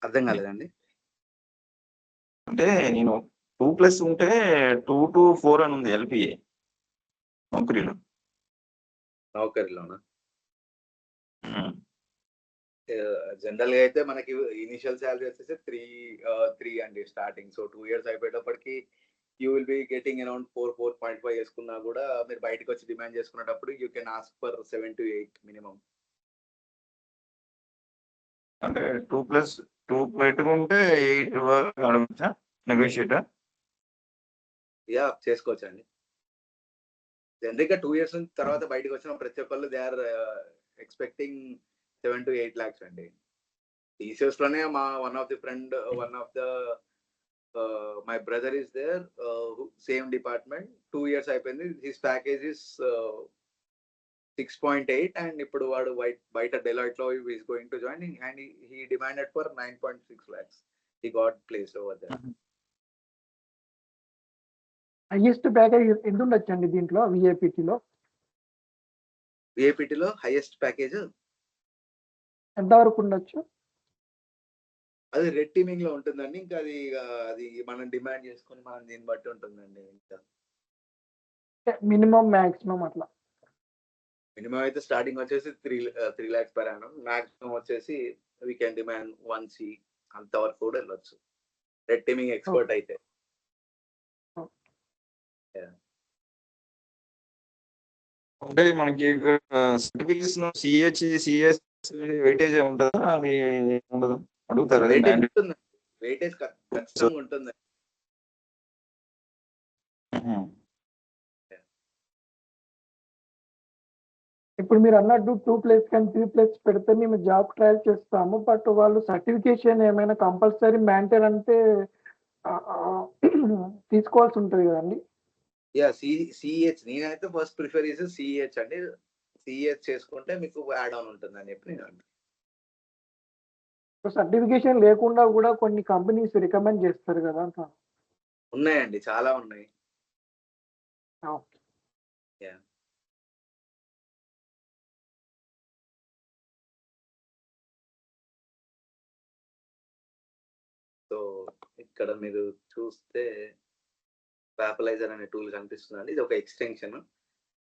అర్థం కాలేదండి. అంటే నేను 2+ ఉంటే 2-4 అని ఉంది LPA నౌకరీలో. నౌకరీలోనా? హ్మ్. జనరల్ గా అయితే మనకి ఇనిషియల్ సాలరీ వచ్చేసి 3 అండి స్టార్టింగ్. సో 2 ఇయర్స్ అయిపోయేటప్పటికి you will be getting around 4.5 చేసుకున్నా కూడా మీరు బయటకు వచ్చి డిమాండ్ చేసుకునేటప్పుడు you can ask for 7-8 minimum. అంటే 2+ పెట్టుకుంటే 8 వరకు అడగొచ్చా నెగోషియేటా? చేసుకోవచ్చండి. జనరల్ గా 2 ఇయర్స్ తర్వాత బయటకు వచ్చిన ప్రతి ఒక్కళ్ళు దే ఆర్ ఎక్స్పెక్టింగ్ 7-8 lakhs అండి. టీసీఎస్ లోనే one of the my brother is there, same department. 2 years అయిపోయింది. హిస్ ప్యాకేజ్ ఇస్ 6.8 అండ్ ఇప్పుడు వాడు బయట డెలాయిట్ లో is going to join and he demanded for 9.6 lakhs. He got place over there. Highest package ఎంత ఉండొచ్చండి దీంట్లో విఐపిటిలో? విఐపిటిలో highest package ఎంతవరకు ఉండొచ్చు? అది రెడ్ టీమింగ్ లో ఉంటుందండి. ఇంకా అది మనం డిమాండ్ చేసుకొని మనం దీన్ని బట్టి ఉంటుందండి. ఇంకా మినిమం మాక్సిమం అట్లా మినిమం అయితే స్టార్టింగ్ వచ్చేసి 3 lakhs per annum. మాక్సిమం వచ్చేసి వీ కెన్ డిమాండ్ 1C అంతవరకు కూడా వెళ్ళొచ్చు రెడ్ టీమింగ్ ఎక్స్పర్ట్ అయితే. అంటే మనకి సర్టిఫికేషన్ సిఎస్ వెయిటేజ్ ఉంటుందా? అది ఉండదు అడుగుతారు. వెయిటేజ్ ఖచ్చితంగా ఉంటుంది. ఇప్పుడు మీరు అన్నట్టు 2+ కానీ 3+ పెడితే మేము జాబ్ ట్రయల్ చేస్తాము. బట్ వాళ్ళు సర్టిఫికేషన్ ఏమైనా కంపల్సరీ మ్యాండేటరీ అంటే తీసుకోవాల్సి ఉంటుంది కదండి. సిహెచ్ నేనైతే ఫస్ట్ ప్రిఫర్ చేసి సిహెచ్ అండి. సిహెచ్ చేసుకుంటే మీకు యాడ్ ఆన్ ఉంటుంది అని చెప్పి నేను అంటాను. సర్టిఫికేషన్ లేకుండా కూడా కొన్ని కంపెనీస్ రికమెండ్ చేస్తారు కదా. ఉన్నాయండి, చాలా ఉన్నాయి. సో ఇక్కడ మీరు చూస్తే పాపులైజర్ అనే టూల్ కనిపిస్తుందండి. ఇది ఒక ఎక్స్టెన్షన్.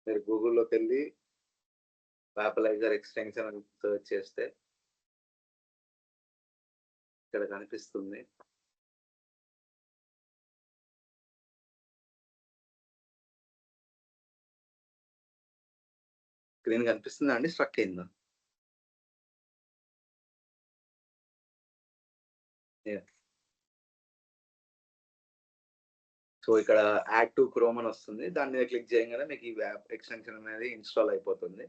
మీరు గూగుల్లోకి వెళ్ళి పాపులైజర్ ఎక్స్టెన్షన్ అని సెర్చ్ చేస్తే ఇక్కడ కనిపిస్తుంది. స్క్రీన్ కనిపిస్తుందా అండి? స్ట్రక్ అయిందా? సో ఇక్కడ యాడ్ టు క్రోమ్ అని వస్తుంది. దాని మీద క్లిక్ చేయగానే మీకు ఈ ఎక్స్టెన్షన్ అనేది ఇన్స్టాల్ అయిపోతుంది.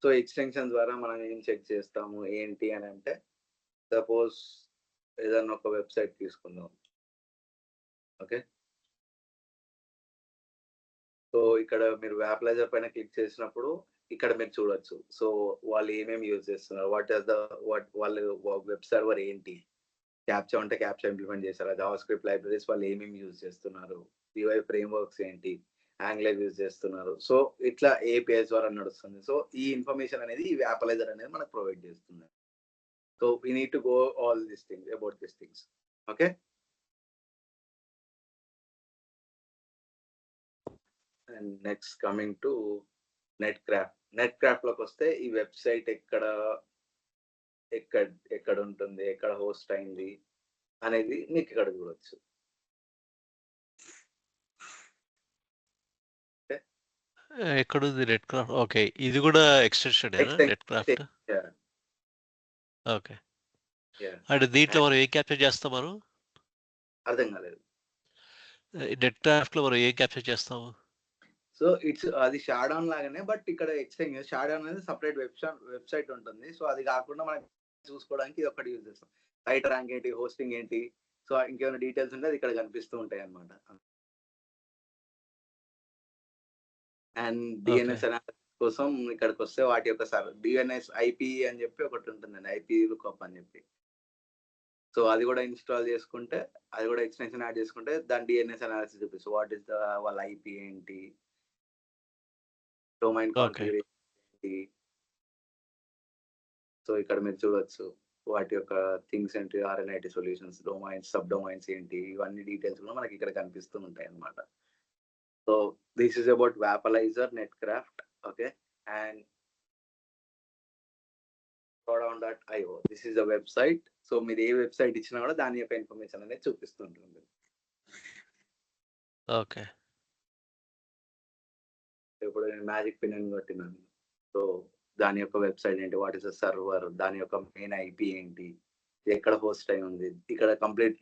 సో ఎక్స్టెన్షన్ ద్వారా మనం ఏం చెక్ చేస్తాము ఏంటి అని అంటే, సపోజ్ ఏదన్నా ఒక వెబ్సైట్ తీసుకుందాం. ఓకే, సో ఇక్కడ మీరు వ్యాపలైజర్ పైన క్లిక్ చేసినప్పుడు ఇక్కడ మీరు చూడొచ్చు. సో వాళ్ళు ఏమేమి యూజ్ చేస్తున్నారు, వాళ్ళు వెబ్ సర్వర్ ఏంటి, క్యాప్చా ఉంటే క్యాప్చా ఇంప్లిమెంట్ చేశారా, జావా స్క్రిప్ట్ లైబ్రరీస్ వాళ్ళు ఏమేమి యూజ్ చేస్తున్నారు, UI ఫ్రేమ్వర్క్స్ ఏంటి, యాంగ్లర్ యూజ్ చేస్తున్నారు. సో ఇట్లా APIs ద్వారా నడుస్తుంది. సో ఈ ఇన్ఫర్మేషన్ అనేది ఈ వ్యాపలైజర్ అనేది మనకు ప్రొవైడ్ చేస్తుంది. So we need to go all this things about this things. Okay, and next coming to net craft లోకి వస్తే ఈ వెబ్సైట్ ఎక్కడ ఉంటుంది, ఎక్కడ హోస్ట్ అయింది అనేది మీకు ఇక్కడ చూడొచ్చు. ఎక్కడుంది నెట్ క్రాఫ్ట్? ఓకే, ఇది కూడా ఎక్స్టెన్షన్ నెట్ క్రాఫ్ట్. ఓకే, అంటే దీంట్లో మనం ఏం క్యాప్చర్ చేస్తాం? మనం అర్థం కాలేదు. నెట్ క్రాఫ్ట్ లో మనం ఏం క్యాప్చర్ చేస్తాము? సో అది షాడౌన్ లాగానే, బట్ ఇక్కడ ఎక్స్చేంజ్ షాడౌన్ అనేది సపరేట్ వెబ్సైట్ ఉంటుంది. సో అది కాకుండా మనం చూసుకోవడానికి ఇది ఒకటి యూజ్ చేస్తాం. సైట్ ర్యాంక్ ఏంటి, హోస్టింగ్ ఏంటి, సో ఇంకేమైనా డీటెయిల్స్ ఉంటే అది ఇక్కడ కనిపిస్తూ ఉంటాయి అన్నమాట. అండ్ DNS అనాలిసిస్ కోసం ఇక్కడికి వస్తే వాటి యొక్క DNS IP అని చెప్పి ఒకటి ఉంటుందండి, IP లుక్అప్ అని చెప్పి. సో అది కూడా ఇన్స్టాల్ చేసుకుంటే, అది కూడా ఎక్స్టెన్షన్ యాడ్ చేసుకుంటే దాని DNS అనాలిసిస్ చూపిస్తుంది. వాట్ ఈస్ వాళ్ళ IP ఏంటి, డొమైన్ కాన్ఫిగరేషన్ ఏంటి. సో ఇక్కడ మీరు చూడొచ్చు వాటి యొక్క థింగ్స్ ఏంటి, RNIT solutions, domains, sub domains ఏంటి, ఇవన్నీ డీటెయిల్స్ కూడా మనకి ఇక్కడ కనిపిస్తూ ఉంటాయి అన్నమాట. So this is about Vapalizer Netcraft, okay, and Drawdown.io. This is a website. So మీరు ఏ వెబ్సైట్ ఇచ్చినా కూడా దాని యొక్క ఇన్ఫర్మేషన్ అనేది చూపిస్తుంటుంది. ఓకే, ఇప్పుడు నేను మ్యాజిక్ పిన్ అని కొట్టినాను. సో దాని యొక్క వెబ్సైట్ ఏంటి, వాట్ ఇస్ ద సర్వర్, దాని యొక్క మెయిన్ IP ఏంటి, ఎక్కడ హోస్ట్ అయి ఉంది. ఇక్కడ కంప్లీట్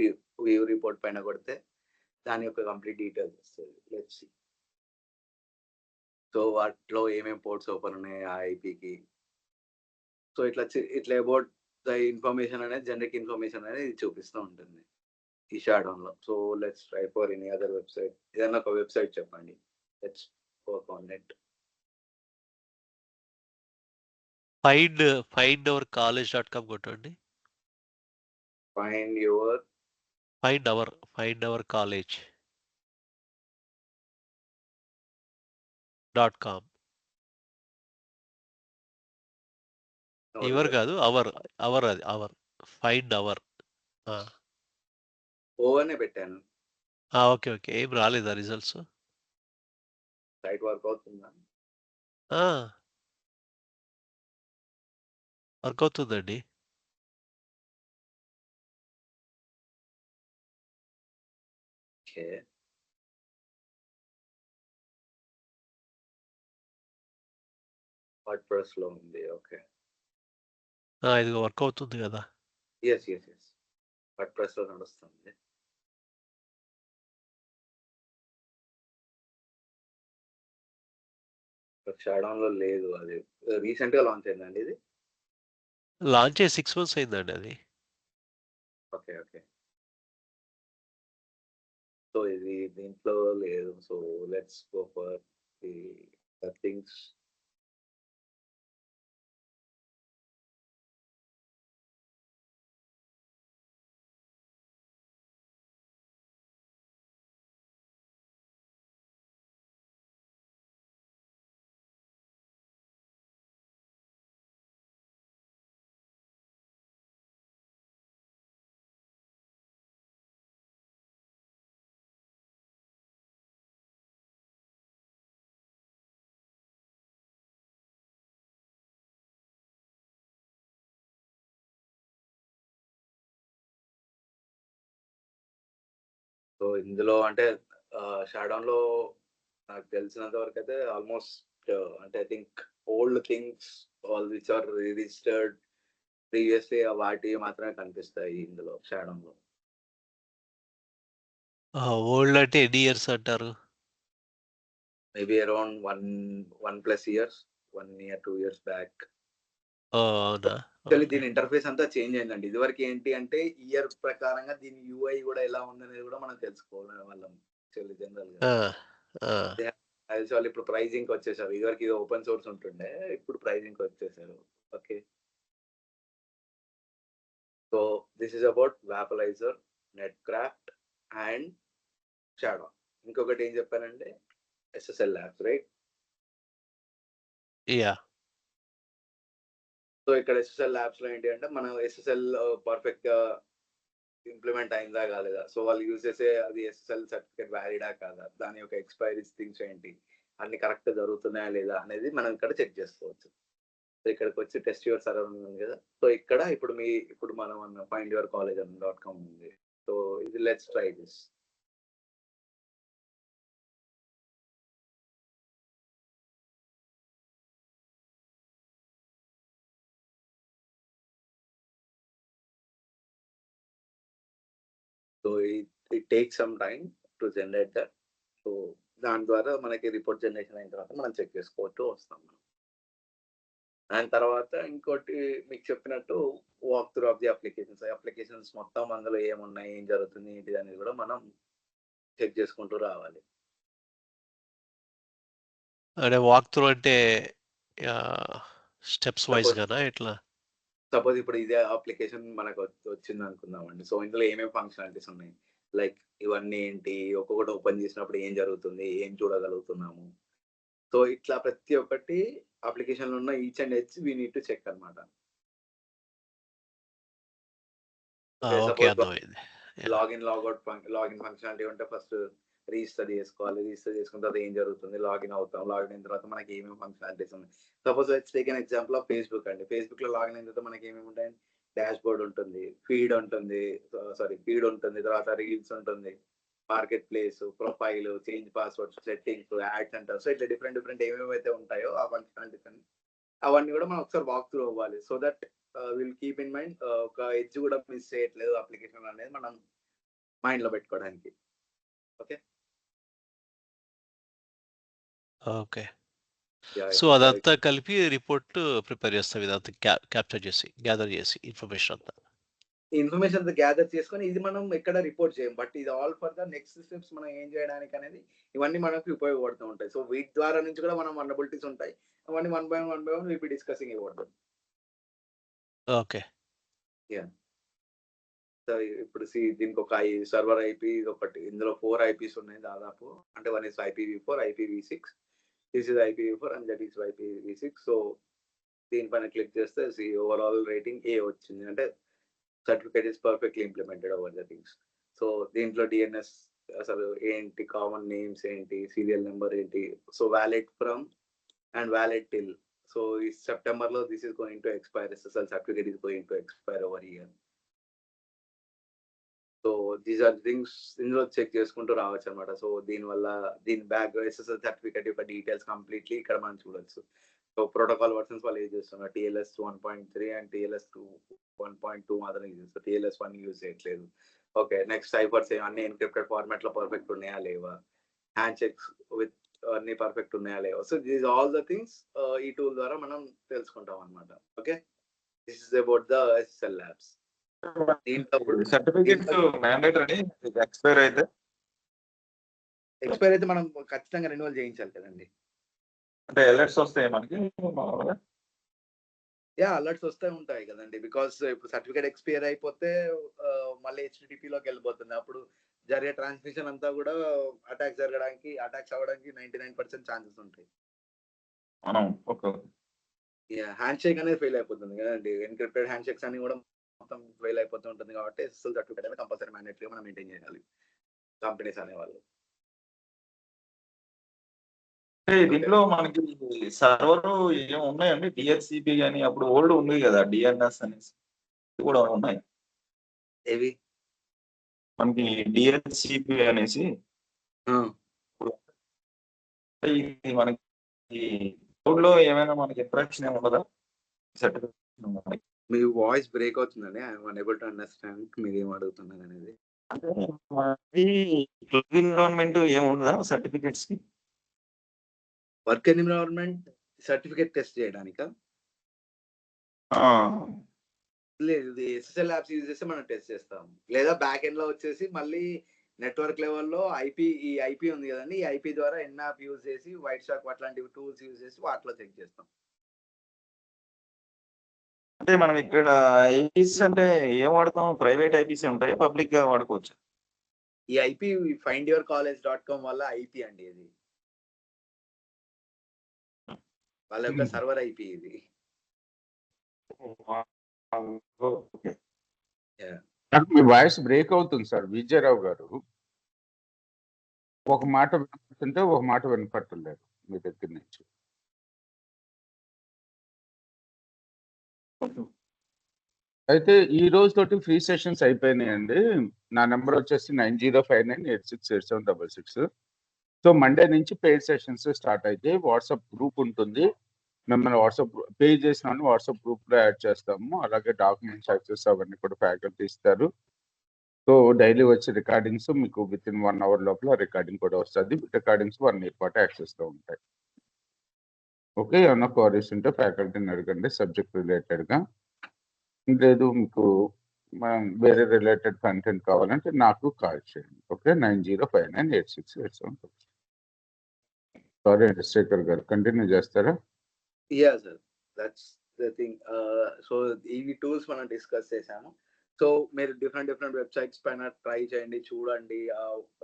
వ్యూ రిపోర్ట్ పైన కొడితే దాని యొక్క కంప్లీట్ డీటెయిల్స్ వస్తుంది. Let's see. సో వాటిలో ఏమేమి పోర్ట్స్ ఓపెన్ ఉన్నాయి ఆ IPకి. సో ఇట్లా అబౌట్ ద ఇన్ఫర్మేషన్ అనేది, జనరిక్ ఇన్ఫర్మేషన్ అనేది చూపిస్తూ ఉంటుంది ఈ షాడౌన్ లో. So let's try for any other website. ఏదైనా ఒక వెబ్సైట్ చెప్పండి. Let's work on it. findourcollege.com కొట్టండి. Find our college.com. యువర్ కాదు, అవర్ అది అవర్. Find our. ఓవర్నే పెట్టాను. ఓకే, ఏం రాలేదా రిజల్ట్స్? సైట్ వర్క్ అవుతుందా? వర్క్ అవుతుందండి. ఓకే, వర్డ్ప్రెస్ లో ఉంది. ఓకే, ఇది వర్క్ అవుతుంది కదా? ఎస్ వర్డ్ప్రెస్ లో నడుస్తుంది. షాడౌన్ లో లేదు, అది రీసెంట్ గా లాంచ్ అయిందండి. ఇది లాంచ్ అయ్యి 6 months అయిందండి అది. ఓకే, సో ఇది దీంట్లో లేదు. So let's go for the things. So ఇందులో అంటే షాడౌన్ లో నాకు తెలిసినంత వరకు అయితే ఆల్మోస్ట్ అంటే I think old things all which are registered previously వాటి మాత్రమే కనిపిస్తాయి ఇందులో షాడౌన్ లో. ఓల్డ్ అంటే ఎన్ని ఇయర్స్ అంటారు? Maybe around 1+ years, 1 year 2 years back. అవునా? యాక్చువల్లీ దీని ఇంటర్ఫేస్ అంతా చేంజ్ అయిందండి. ఇదివరకు ఏంటి అంటే ఇయర్ ప్రకారంగా దీని UI కూడా ఎలా ఉందనేది కూడా మనం తెలుసుకోవడం వాళ్ళం యాక్చువల్లీ జనరల్ గా. అది వాళ్ళు ఇప్పుడు ప్రైజింగ్ వచ్చేసారు. ఇదివరకు ఇది ఓపెన్ సోర్స్ ఉంటుండే, ఇప్పుడు ప్రైజింగ్ వచ్చేసారు. Okay. So this is about Wappalyzer, Netcraft and Shodan. ఇంకొకటి ఏం చెప్పానంటే SSL labs, right? Yeah so ఇక్కడ ఎస్ఎస్ఎల్ ల్యాబ్స్ లో ఏంటి అంటే మనం ఎస్ఎస్ఎల్ పర్ఫెక్ట్ గా ఇంప్లిమెంట్ అయిందా కాలేదా, సో వాళ్ళు యూజ్ చేసే అది ఎస్ఎస్ఎల్ సర్టిఫికేట్ వ్యాలిడా కాదా, దాని యొక్క ఎక్స్పైరీ థింగ్స్ ఏంటి, అన్ని కరెక్ట్ జరుగుతున్నాయా లేదా అనేది మనం ఇక్కడ చెక్ చేసుకోవచ్చు. సో ఇక్కడికి వచ్చి టెస్ట్ యువర్ సర్వర్ ఉంది కదా, సో ఇక్కడ ఇప్పుడు మనం ఫైండ్ యువర్ కాలేజ్ .com ఉంది. సో ఇది let's try this. So it take some time to generate that. So దాని ద్వారా మనకి రిపోర్ట్ జనరేషన్ అయిన తర్వాత మనం చెక్ చేసుకోవచ్చు వస్తాం మనం. దాని తర్వాత ఇంకోటి మీకు చెప్పినట్టు walk through of the applications మొత్తం అందులో ఏమున్నాయి, ఏం జరుగుతుంది ఏంటిది అనేది కూడా మనం చెక్ చేసుకుంటూ రావాలి. అంటే వాక్ త్రూ అంటే స్టెప్స్ వైజ్ గానా ఎట్లా? సపోజ్ ఇప్పుడు ఇదే అప్లికేషన్ మనకు వచ్చింది అనుకుందామండి. సో ఇందులో ఏమేమి ఫంక్షనాలిటీస్ ఉన్నాయి, లైక్ ఇవన్నీ ఏంటి, ఒక్కొక్కటి ఓపెన్ చేసినప్పుడు ఏం జరుగుతుంది, ఏం చూడగలుగుతున్నాము. సో ఇట్లా ప్రతి ఒక్కటి అప్లికేషన్ లో ఉన్న each and each we need to check అనమాట. లాగిన్ ఫంక్షనాలిటీ ఉంటే ఫస్ట్ రిజిస్టర్ చేసుకోవాలి. రిజిస్టర్ చేసుకున్న తర్వాత ఏం జరుగుతుంది, లాగిన్ అవుతాం. లాగిన్ అయిన తర్వాత మనకి ఏమేమి ఫంక్షనాలిటీస్ ఉన్నాయి. Suppose let's take an example of Facebook అండి. ఫేస్బుక్ లో లాగిన్ అయిన తర్వాత మనకి ఏమేమి ఉంటాయి, డాష్ బోర్డ్ ఉంటుంది, ఫీడ్ ఉంటుంది, తర్వాత రీల్స్ ఉంటుంది, market place, profile, change passwords, settings, ads అంటారు. సో ఇట్లా డిఫరెంట్ ఏమేమైతే ఉంటాయో ఆ ఫంక్షనాలిటీస్ అన్ని అవన్నీ కూడా మనం ఒకసారి వాక్ త్రూ అవ్వాలి. So that will keep in mind, ఒక ఎడ్జ్ కూడా మిస్ చేయట్లేదు అప్లికేషన్ అనేది మనం మైండ్ లో పెట్టుకోవడానికి. Okay okay. సో అదంతా కలిపి రిపోర్ట్ ప్రిపేర్ చేస్తాం, ఇదంతా క్యాప్చర్ చేసి గ్యాదర్ చేసి ఇన్ఫర్మేషన్ అంతా. ఇన్ఫర్మేషన్ గ్యాదర్ చేసుకొని ఇది మనం ఎక్కడ రిపోర్ట్ చేయం, బట్ ఇది all for the next steps మనం ఏం చేయడానికి అనేది ఇవన్నీ మనకు ఉపయోగపడుతూ ఉంటాయి. సో వీటి ద్వారా నుంచి కూడా మనం వల్నరబిలిటీస్ ఉంటాయి, అవన్నీ one by one will be discussing about that. Okay. Yeah. So ఇప్పుడు దీనికి ఒక సర్వర్ ఐపీ ఒకటి, ఇందులో 4 ఐపీస్ ఉన్నాయి దాదాపు. అంటే one is IPv4, IPv6, this is IPv4 and that is IPv6. So దీనిపైన క్లిక్ చేస్తే ఓవరాల్ రేటింగ్ ఏ వచ్చింది, అంటే certificate is perfectly implemented over the things. So దీంట్లో డిఎన్ఎస్ అసలు ఏంటి, కామన్ నేమ్స్ ఏంటి, సీరియల్ నెంబర్ ఏంటి, so valid from and valid till. So ఈ సెప్టెంబర్ లో this is going to expire, SSL certificate is going to expire over year. So these are things ఇందులో check చేసుకుంటూ రావచ్చు అనమాట. సో దీని back SSL certificate యొక్క details completely ఇక్కడ మనం చూడొచ్చు. సో ప్రోటోకాల్ వర్షన్స్ వాళ్ళు యూజ్ చేస్తున్నారు, TLS 1.3 అండ్ TLS 1.2 మాత్రం యూజ్ చేస్తారు, TLS 1 యూజ్ చేయట్లేదు. ఓకే, నెక్స్ట్ సైఫర్స్ అన్ని ఎన్క్రిప్టెడ్ ఫార్మాట్ లో పర్ఫెక్ట్ ఉన్నాయా లేవా, హ్యాండ్ చెక్స్ విత్ అన్ని పర్ఫెక్ట్ ఉన్నాయా లేవా. So these all the things ఈ టూల్ ద్వారా మనం తెలుసుకుంటాం అనమాట. Okay, this is about the SSL labs. Certificate mandatory expire అయితే మనం ఖచ్చితంగా రెన్యువల్ చేయించాలి కదండి. అంటే అలర్ట్స్ వస్తాయి మనకి, అలర్ట్స్ వస్తూ ఉంటాయి కదండి. బికాస్ ఇప్పుడు సర్టిఫికేట్ ఎక్స్పైర్ అయిపోతే మళ్ళీ HTTP లోకి వెళ్ళిపోతుంది. అప్పుడు జరిగే ట్రాన్స్మిషన్ అంతా కూడా అటాక్స్ అవ్వడానికి 99% ఛాన్సెస్ ఉంటాయి. హ్యాండ్ షేక్ అనేది ఫెయిల్ అయిపోతుంది కదండి. ఎన్క్రిప్టెడ్ హ్యాండ్ షేక్స్ అన్ని కూడా మొత్తం ఫెయిల్ అయిపోతూ ఉంటుంది. కాబట్టి SSL సర్టిఫికేట్ అనేది కంపల్సరీ మ్యాండేటరీగా మనం మెయింటైన్ చేయాలి కంపెనీస్ అనేవాళ్ళు. దీంట్లో మనకి సర్వర్ ఏమి ఉన్నాయండి, DHCP కానీ అప్పుడు ఓల్డ్ ఉంది కదా DNS అనేసి కూడా ఉన్నాయి. ఏవి మనకి DHCP అనేసి మనకి కోడ్ లో ఏమైనా మనకి ఇంట్రాక్షన్ ఏమి ఉండదా? సర్టిఫికేట్ మీ వాయిస్ బ్రేక్ అవుతుందండి, ఐఎమ్ అనేబుల్ టు అండర్స్టాండ్ మీరు ఏం అడుగుతున్నారు అనేది. ఎన్విరాన్మెంట్ ఏముండదా సర్టిఫికేట్స్ కి? వర్క్ ఎన్విరాన్మెంట్ సర్టిఫికేట్ టెస్ట్ చేయడానికా? లేదు, SSL ల్యాబ్స్ యూజ్ చేస్తే మనం టెస్ట్ చేస్తాం. లేదా బ్యాక్ ఎండ్ లో వచ్చేసి మళ్ళీ నెట్వర్క్ లెవెల్లో ఈ ఐపీ ఉంది కదండి, ఈ ఐపీ ద్వారా ఎన్ఆప్ యూజ్ చేసి వైట్ షాక్ అట్లాంటివి టూల్స్ యూజ్ చేసి వాటిలో చెక్ చేస్తాం. అంటే మనం ఇక్కడ ఐపీస్ అంటే ఏం వాడతాం? ప్రైవేట్ ఐపీస్ ఉంటాయి, పబ్లిక్ గా వాడుకోవచ్చు. ఈ ఐపీ findyourcollege.com వల్ల ఐపీ అండి ఇది, వాళ్ళ యొక్క సర్వర్ ఐపీ ఇది. మీ వాయిస్ బ్రేక్ అవుతుంది సార్ విజయరావు గారు. ఒక మాట వినపడుతుంటే ఒక మాట వినపట్టలేదు మీ దగ్గర నుంచి. అయితే ఈ రోజు తోటి ఫ్రీ సెషన్స్ అయిపోయినాయండి. నా నెంబర్ వచ్చేసి 9059868766. సో మండే నుంచి పెయిడ్ సెషన్స్ స్టార్ట్ అయితే వాట్సాప్ గ్రూప్ ఉంటుంది. మిమ్మల్ని వాట్సాప్ పే చేసిన వాట్సాప్ గ్రూప్ లో యాడ్ చేస్తాము. అలాగే డాక్యుమెంట్స్ యాక్సెస్ అవన్నీ కూడా ఫ్యాకల్టీ ఇస్తారు. సో డైలీ వచ్చే రికార్డింగ్స్ మీకు విత్ ఇన్ 1 hour లోపల రికార్డింగ్ కూడా వస్తుంది. రికార్డింగ్స్ 1 year పాటు యాక్సెస్ లో ఉంటాయి. ఓకే, ఏమన్నా క్వరీస్ ఉంటే ఫ్యాకల్టీని అడగండి సబ్జెక్ట్ రిలేటెడ్ గా. లేదు మీకు వేరే రిలేటెడ్ కంటెంట్ కావాలంటే నాకు కాల్ చేయండి. ఓకే, 90598687. సారీ అండి శేఖర్ గారు, కంటిన్యూ చేస్తారా? Yeah sir, that's the thing. So ఇవి టూల్స్ మనం డిస్కస్ చేసాము. సో మీరు డిఫరెంట్ వెబ్సైట్స్ పైన ట్రై చేయండి, చూడండి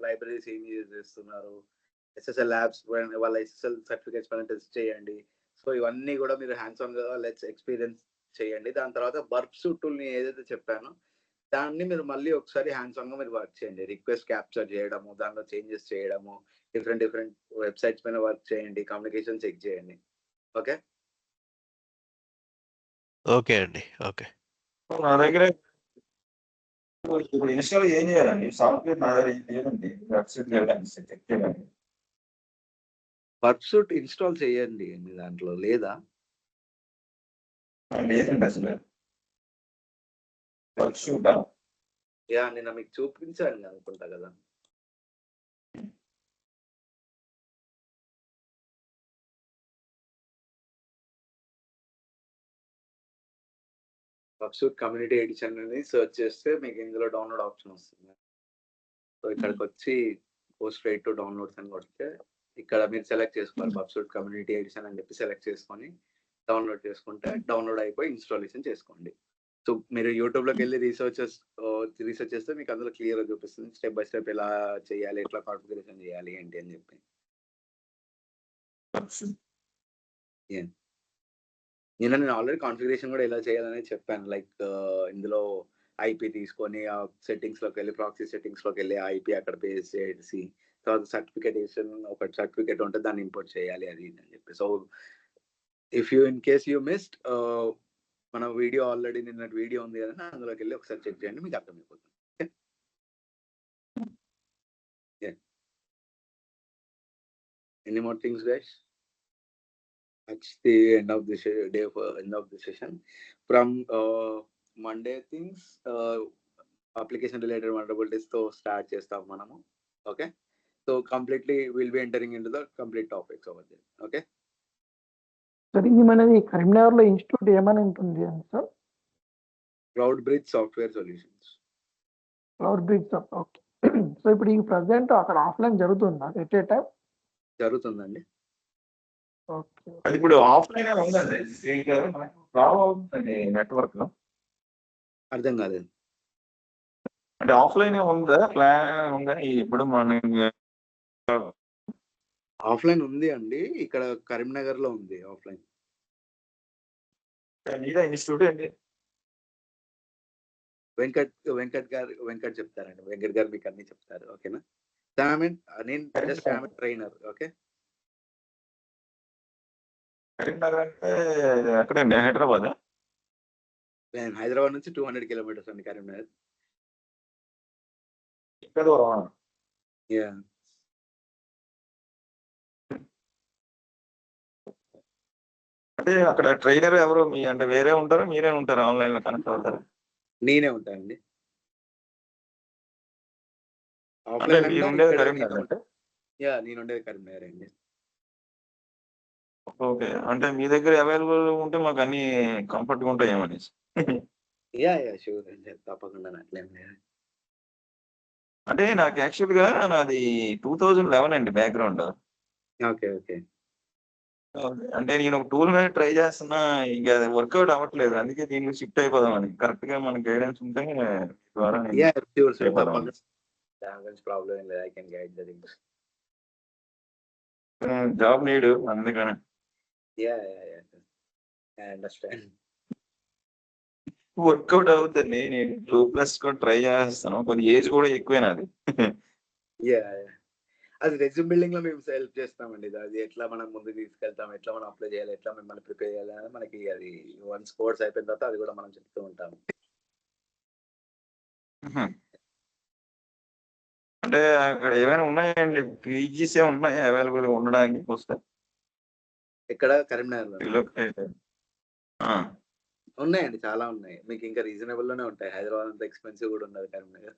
లైబ్రరీస్ ఏం యూజ్ చేస్తున్నారు, ఎస్ఎస్ఎల్ ల్యాబ్స్ వాళ్ళ ఎస్ఎస్ఎల్ సర్టిఫికేట్స్ పైన టెస్ట్ చేయండి. సో ఇవన్నీ కూడా మీరు హ్యాండ్స్ ఆన్ గా లెట్స్ ఎక్స్పీరియన్స్ చేయండి. దాని తర్వాత బర్ప్స్ టూల్ ని ఏదైతే చెప్పానో దాన్ని మీరు మళ్ళీ ఒకసారి హ్యాండ్స్ ఆన్ గా మీరు వర్క్ చేయండి. రిక్వెస్ట్ క్యాప్చర్ చేయడము, దానిలో చేంజెస్ చేయడము, డిఫరెంట్ వెబ్సైట్స్ పైన వర్క్ చేయండి, కమ్యూనికేషన్ చెక్ చేయండి. ఓకే ఓకే అండి. ఓకే, నా దగ్గర ఇప్పుడు ఇన్స్టాల్ ఏం చేయాలండి? సాఫ్ట్వేర్ నా దగ్గర ఏం లేదండి, వెబ్సైట్ వెళ్ళడానికి చెక్ చేయడానికి. వర్క్సూట్ ఇన్స్టాల్ చేయండి మీ దాంట్లో లేదా? లేదండి అసలు. వర్క్షూటా? యా, నిన్న మీకు చూపించాను అనుకుంటా కదా. వర్క్షూట్ కమ్యూనిటీ ఎడిషన్ అని సెర్చ్ చేస్తే మీకు ఇందులో డౌన్లోడ్ ఆప్షన్ వస్తుంది. సో ఇక్కడికి వచ్చి గో స్ట్రైట్ టు డౌన్లోడ్స్ అని కొడితే ఇక్కడ మీరు సెలెక్ట్ చేసుకోవాలి వర్క్షూట్ కమ్యూనిటీ ఎడిషన్ అని చెప్పి సెలెక్ట్ చేసుకొని డౌన్లోడ్ చేసుకుంటే డౌన్లోడ్ అయిపోయి ఇన్స్టాలేషన్ చేసుకోండి. సో మీరు యూట్యూబ్లోకి వెళ్ళి రీసెర్చ్ చేస్తే మీకు అందులో క్లియర్గా చూపిస్తుంది స్టెప్ బై స్టెప్ ఎలా చేయాలి, ఎట్లా కాన్ఫిగరేషన్ చేయాలి ఏంటి అని చెప్పి. నిన్న నేను ఆల్రెడీ కాన్ఫిగరేషన్ కూడా ఎలా చేయాలని చెప్పాను. లైక్ ఇందులో ఐపీ తీసుకొని ఆ సెట్టింగ్స్లోకి వెళ్ళి ప్రాక్సీ సెట్టింగ్స్లోకి వెళ్ళి ఐపీ అక్కడ పేస్ట్ చేసి తర్వాత సర్టిఫికేషన్ ఒక సర్టిఫికేట్ ఉంటే దాన్ని ఇంపోర్ట్ చేయాలి అది అని చెప్పి. So if you in case you missed మన వీడియో ఆల్రెడీ నిన్న వీడియో ఉంది కదా, అందులోకి వెళ్ళి ఒకసారి చెక్ చేయండి, మీకు అర్థమైపోతుంది. Any more things guys? That's the end of the end of the session. From Monday things, application related vulnerabilities to start chestam manamu. Okay, so completely we'll be entering into the complete topics over there. Okay, sir ఇది మనది కరీంనగర్ లో institute ఏమని ఉంటుంది sir? CloudBridge Software Solutions. CloudBridge. Okay. So ఇప్పుడు ఈ present అక్కడ offline జరుగుతుందా at a time? జరుగుతుందండి. ఓకే. అది ఇప్పుడు ఆఫ్లైన్ ఉందండి, ప్రాబ్లం అవుతుందండి నెట్వర్క్ లో. అర్థం కాలేదు. అంటే ఆఫ్లైన్ ఉందా, ప్లాన్ ఉందా? ఇప్పుడు మన ఆఫ్లైన్ ఉంది అండి, ఇక్కడ కరీంనగర్ లో ఉంది ఆఫ్లైన్. మీదే ఇన్స్టిట్యూట్ అండి? వెంకట్ చెప్తారండి. వెంకట్ గారు మీకు అన్ని చెప్తారు. ఓకేనా? నేను జస్ట్ ట్రైనర్. ఓకే, కరీంనగర్ అంటే ఎక్కడండి? హైదరాబాద్? నేను హైదరాబాద్ నుంచి 200 kilometers అండి కరీంనగర్. ఇక్కడ దూరం? యా. అంటే అక్కడ ట్రైనర్ ఎవరు? మీ అంటే వేరే ఉంటారా, మీరే ఉంటారా? ఆన్లైన్ లో కనెక్ట్ అవుతారా? నేనే ఉంటానండి. అంటే మీరు ఉండేది కరీంనగర్ అంటే? యా, నేను ఉండేది కరీంనగర్ అండి. ఓకే, అంటే మీ దగ్గర అవైలబుల్ ఉంటే మాకు అన్ని కంఫర్ట్ గా ఉంటాయి ఏమనేసి. యా షూర్ అండి, తప్పకుండా. అట్లేం లేదు. అంటే నాకు యాక్చువల్‌గా నాది 2011 అండి బ్యాక్‌గ్రౌండ్. ఓకే. ఓకే. అంటే నేను ఒక టూల్ మీద ట్రై చేస్తున్నా. ఇక అది వర్కౌట్ అవ్వట్లేదు. అందుకే దీనికి షిఫ్ట్ అయిపోదామని. కరెక్ట్‌గా మనకి గైడెన్స్ ఉంటే మీ ద్వారా నేను యాహ్! ష్యూర్. షిఫ్ట్ అయిపోదామని. తప్పకుండా. దాని గురించి ప్రాబ్లమ్ ఏం లేదు. I can guide the things. Job need అందుకని. Yeah! Yeah! Yeah! I understand. Workout అవుద్దండి. నేను 2+ కూడా ట్రై చేస్తాను. కొద్దిగా ఏజ్ కూడా ఎక్కువే నాది. యాహ్! యాహ్! అది రెజ్యూమ్ బిల్డింగ్‌లో మేము హెల్ప్ చేస్తామండి. అది ఎట్లా మనం ముందుకు తీసుకెళ్తాం, ఎట్లా మనం అప్లై చేయాలి, ఎట్లా మిమ్మల్ని ప్రిపేర్ చేయాలి అనేది మనకి అది వన్స్ కోర్స్ అయిపోయిన తర్వాత అది కూడా మనం చెప్తూ ఉంటాము. హుహు. అంటే అక్కడ ఏమైనా ఉన్నాయండి? పీజీసే ఉన్నాయా అవైలబుల్‌గా ఉండడానికి వస్తే? ఎక్కడ కరీంనగర్‌లోనా? రిలొకేట్ ఆ! ఉన్నాయండి. చాలా ఉన్నాయి. మీకు ఇంకా రీజనబుల్‌లోనే ఉంటాయి. హైదరాబాద్ అంత ఎక్స్‌పెన్సివ్ కూడా ఉండదు కరీంనగర్.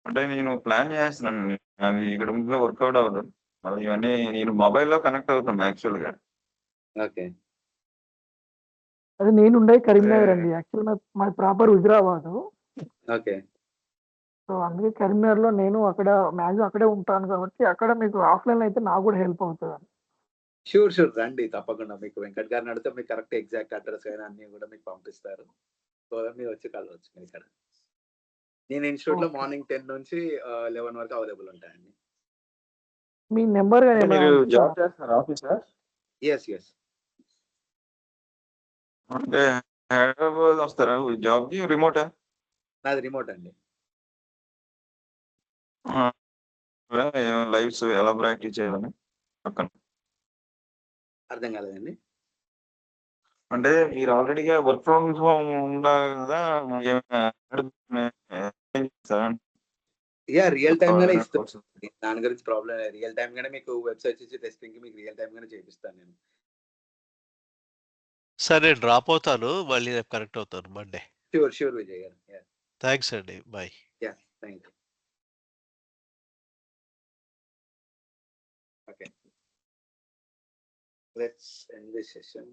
అంటే నేను ప్లాన్ చేస్తున్నానండి. అవి ఇక్కడ ఉంటే వర్కౌట్ అవ్వదు. మళ్ళీ ఇవన్నీ నేను మొబైల్‌లో కనెక్ట్ అవుతాను యాక్చువల్‌గా. ఓకే. అదే నేనుండేది అంటే కరీంనగర్ అండి. యాక్చువల్‌గా మాది ప్రాపర్ హుజురాబాదు. ఓకే. సో, అందుకే కరీంనగర్‌లో నేను అక్కడ మాక్సిమం అక్కడే ఉంటాను కాబట్టి, అక్కడ మీకు ఆఫ్‌లైన్‌లో అయితే నాకు గూడా హెల్ప్ అవుతదని. షూర్. షూర్. రండి తప్పకుండా. మీకు వెంకట్ గారిని అడిగితే మీకు కరెక్ట్ ఎగ్జాక్ట్ అడ్రెస్ అయినా అన్నీ కూడా మీకు పంపిస్తారు. సో, మీరు వచ్చి కలవచ్చు మీరిక్కడ. నేను ఇన్‌స్టిట్యూట్‌లో ఓకే. మార్నింగ్ 10 నుంచి 11 వరకు అవైలబుల్ ఉంటానండి. మీ నంబర్ గాని అంటే ఏమైనా మీరు ఉంచుతారా? జాబ్ చేస్తున్నారా ఆఫీసా? యెస్. యెస్. అంటే హైదరాబాద్ వస్తారా జాబ్‌కి రిమోటా? నాది రిమోట్ అండి. ఆ! లైవ్స్ ఎలా ప్రాక్టీస్ చేయాలని పక్కన. అర్థం కాలేదండి. అంటే మీరు ఆల్రెడీగా వర్క్ ఫ్రమ్ హోమ్ ఉండాలి కదా! ఏమైనా చేసారా? యాహ్! రియల్ జావా టైమ్‌గానే ఏమైనా ఇస్తాం. కోర్సెస్? దాని గురించి ప్రాబ్లమ్ లేదు. రియల్ టైమ్‌గానే మీకు వెబ్‌సైట్స్ ఇచ్చి టెస్టింగ్‌కి మీకు రియల్ టైమ్‌గానే చేపిస్తాను నేను. సరే డ్రాప్ అవుతాను. మళ్ళీ రేపు కనెక్ట్ అవుతాను మండే. షూర్. షూర్ విజయ్ గారు. యాహ్! థాంక్స్ అండి. Bye. Yeah! Thank you. Okay. Let's end this session.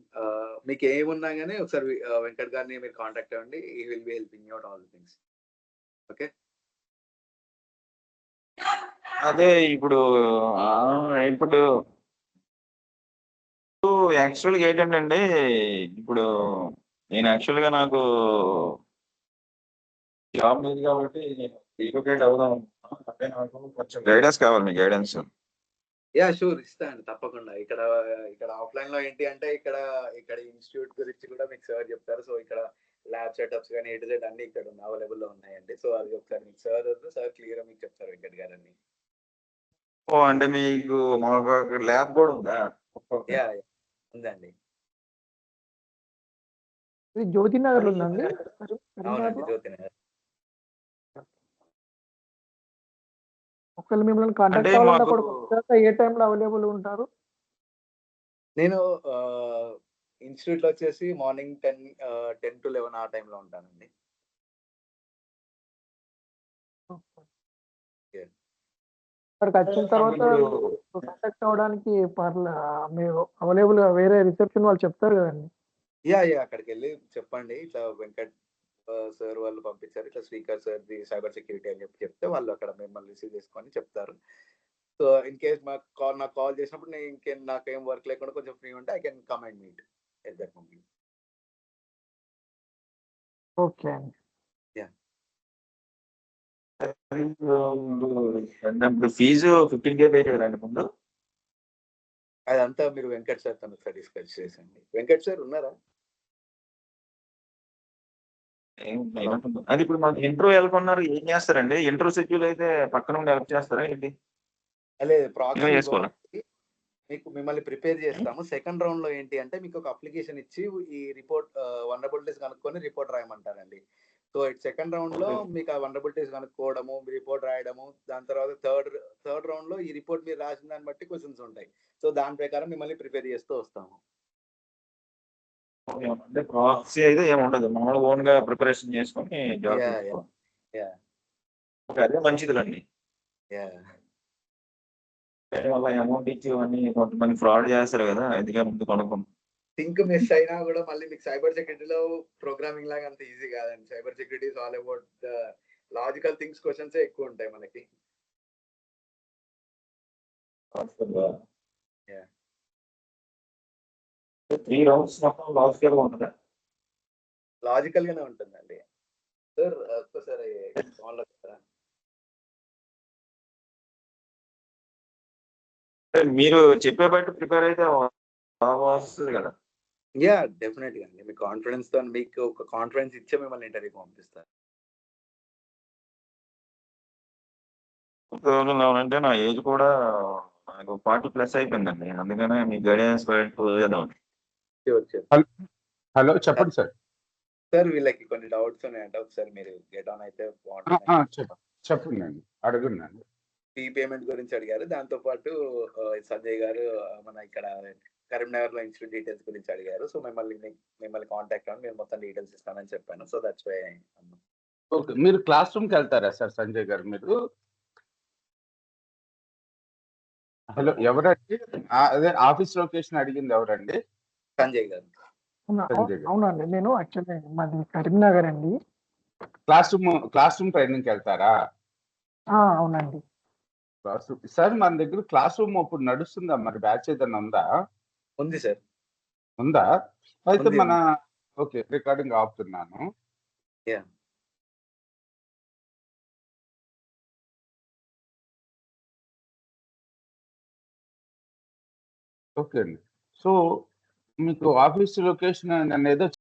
మీకేమున్నా గాని ఒకసారి వెంకట్ గారిని మీరు కాంటాక్ట్ అవ్వండి. He will be helping you out all the things. Okay. అదే ఇప్పుడు ఇప్పుడు యాక్చువల్‌గా ఏంటంటేండి, ఇప్పుడు నేను యాక్చువల్‌గా నాకు జాబ్ లేదు కాబట్టి నేను రీలొకేట్ అవుదాం అనుకుంటున్నా. అంటే నాకు కొంచెం గైడెన్స్ కావాలి మీ గైడెన్స్. యాహ్! షూర్ ఇస్తాను తప్పకుండా. ఇక్కడ ఆఫ్‌లైన్‌లో ఏంటి అంటే ఇక్కడ ఇన్‌స్టిట్యూట్ గురించి కూడా మీకు సార్ చెప్తారు. సో, ఇక్కడ ల్యాబ్ సెటప్స్ గాని, ఏ టు జెడ్ అన్నీ ఇక్కడ అవైలబుల్‌లో ఉన్నాయండి. సో, అది ఒకసారి మీకు సార్ క్లియర్‌గా మీకు చెప్తారు వెంకట్ గారన్నీ. ఓహ్! అంటే మీకు మాకు అక్కడ ల్యాబ్ కూడా ఉందా? ఓకే. యాహ్! యాహ్! ఉందండి. ఇది జ్యోతి నగర్‌లో మరి ఉందండి? అవునండి. కరీంనగర్‌లో? జ్యోతినగర్. ఒకవేళ మిమ్మల్ని అంటే కాంటాక్ట్ అవ్వాలంటే మాకు అక్కడికొచ్చాక ఏ టైంలో అవైలబుల్ ఉంటారు? నేను ఇన్‌స్టిట్యూట్‌లో వచ్చేసి మార్నింగ్ 10-11 ఆ టైంలో ఉంటానండి. యాహ్! అక్కడికొచ్చిన తర్వాత మాకిప్పుడు మీరు కాంటాక్ట్ అవ్వడానికి మీరు అవైలబుల్‌గా వేరే రిసెప్షన్ వాళ్ళు చెప్తారు గదండీ! యాహ్! అక్కడికెళ్ళి చెప్పండి. ఇట్లా వెంకట్ సార్ వాళ్ళు పంపించారు. ఇట్లా శ్రీకర్ సార్‌ది సైబర్ సెక్యూరిటీ అని చెప్తే వాళ్ళు అక్కడ మిమ్మల్ని రిసీవ్ చేసుకొని చెప్తారు. సో, ఇన్ కేస్ నాకు కాల్ చేసినప్పుడు నేను నాకేం వర్క్ లేకుండా కొంచెం ఫ్రీ ఉంటే I can come and meet at that moment. Okay అండి. యాహ్! ఇప్పుడు ఫీజు 15,000 పే చేయాలండి ముందు? అదంతా మీరు వెంకట్ సార్‌తోని ఒకసారి డిస్కస్ చేసేయండి. వెంకట్ సార్ ఉన్నారా? హలో! అది ఇప్పుడు మాకు ఇంటర్వ్యూ ఎళ్ళమన్నారు. ఏం చేస్తారండి? ఇంటర్వ్యూ షెడ్యూల్ అయితే పక్కనుండి హెల్ప్ చేస్తారా ఏంటి? లేదు మేమే ప్రాక్సీ చేసుకోవాలా? మిమ్మల్ని ప్రిపేర్ చేస్తాము. సెకండ్ రౌండ్‌లో ఏంటి అంటే మీకు ఒక అప్లికేషన్ ఇచ్చి ఈ రిపోర్ట్ వల్నరబిలిటీస్ కనుక్కొని రిపోర్ట్ రాయమంటారండి. సో, సెకండ్ రౌండ్‌లో ఓకే. మీకు ఆ వల్నరబిలిటీస్ కనుక్కోవడము, రిపోర్ట్ రాయడము, దాని తర్వాత థర్డ్ రౌండ్‌లో ఈ రిపోర్ట్ మీరు రాసిన దాన్ని బట్టి క్వెషన్స్ ఉంటాయి. సో, దాని ప్రకారం మిమ్మల్ని ప్రిపేర్ చేస్తూ వస్తాము. ఓకే. అంటే ప్రాక్సీ అయితే ఏముండదు. మామూలుగా ఓన్‌గా ప్రిపరేషన్ చేసుకొని జాబ్ యాహ్! యాహ్! చేసుకోవాలి. యాహ్! ఓకే. అదే మంచిదిలెండి. యాహ్! మళ్ళా అమౌంట్ ఇచ్చి ఇవన్నీ కొంతమంది ఫ్రాడ్ చేస్తారు కదా! అందుకే ముందు కనుక్కున్నాం. థింక్ మిస్ అయినా కూడా మళ్ళీ మీకు సైబర్ సెక్యూరిటీలో ప్రోగ్రామింగ్ లాగా అంత ఈజీ కాదండి. Cyber security is all about logical things questions ఎక్కువ ఉంటాయి మనకి. Yeah. 3 రౌండ్స్ మొత్తం లాజికల్‌గా ఉంటదా? లాజికల్ గానే ఉంటుందండి. సార్ ఒక్కసారి ఫోన్‌లో చెప్తారా? మీరు చెప్పే బట్టి ప్రిపేర్ అయితే బాగా వస్తది కదా! యాహ్! డెఫినెట్‌గా అండి. మీ కాన్ఫిడెన్స్‌తో మీకు ఒక కాన్ఫిడెన్స్ ఇచ్చే మిమ్మల్ని ఇంటర్వ్యూకి పంపిస్తారు. 2011 అంటే నా ఏజ్ కూడా నాకు 40+ అయిపోయిందండి. అందుకనే మీ గైడెన్స్ చేద్దాం. ష్యూర్. ష్యూర్. హలో చెప్పండి సార్. సార్ వీళ్ళకి కొన్ని డౌట్స్ ఉన్నాయంట. ఒకసారి మీరు గెట్ ఆన్ అయితే బాగుంటుంది. చెప్పండి అడుగున్నాను. ఫీ పేమెంట్ గురించి అడిగారు. దాంతో పాటు సంజయ్ గారు మన ఇక్కడ కరీంనగర్‌లో ఇన్స్టిట్యూట్ డీటెయిల్స్ గురించి అడిగారు. సో మిమ్మల్ని కాంటాక్ట్ అవ్వండి. నేను మొత్తం డీటెయిల్స్ ఇస్తానని చెప్పాను. So that's why okay. మీరు క్లాస్ రూమ్‌కి వెళ్తారా సార్ సంజయ్ గారు మీరు? హలో ఎవరండి? అదే ఆఫీస్ లొకేషన్ అడిగింది ఎవరండి? సంజయ్ గారు. సంజయ్ గారు. అవునండి. నేను యాక్చువల్లీ మాది కరీంనగర్ అండి. క్లాస్ రూమ్ ట్రైనింగ్‌కి వెళ్తారా? అవునండి. క్లాస్ రూమ్ సార్ మన దగ్గర క్లాస్ రూమ్ ఇప్పుడు నడుస్తుందా? మరి బ్యాచ్ ఏదైనా ఉందా? ఉంది సార్. ఉందా? అయితే ఉంది. మన ఓకే. రికార్డింగ్ ఆపుతున్నాను. యాహ్! ఓకే అండి. సో మీకు ఆఫీస్ లొకేషన్ నన్నేదో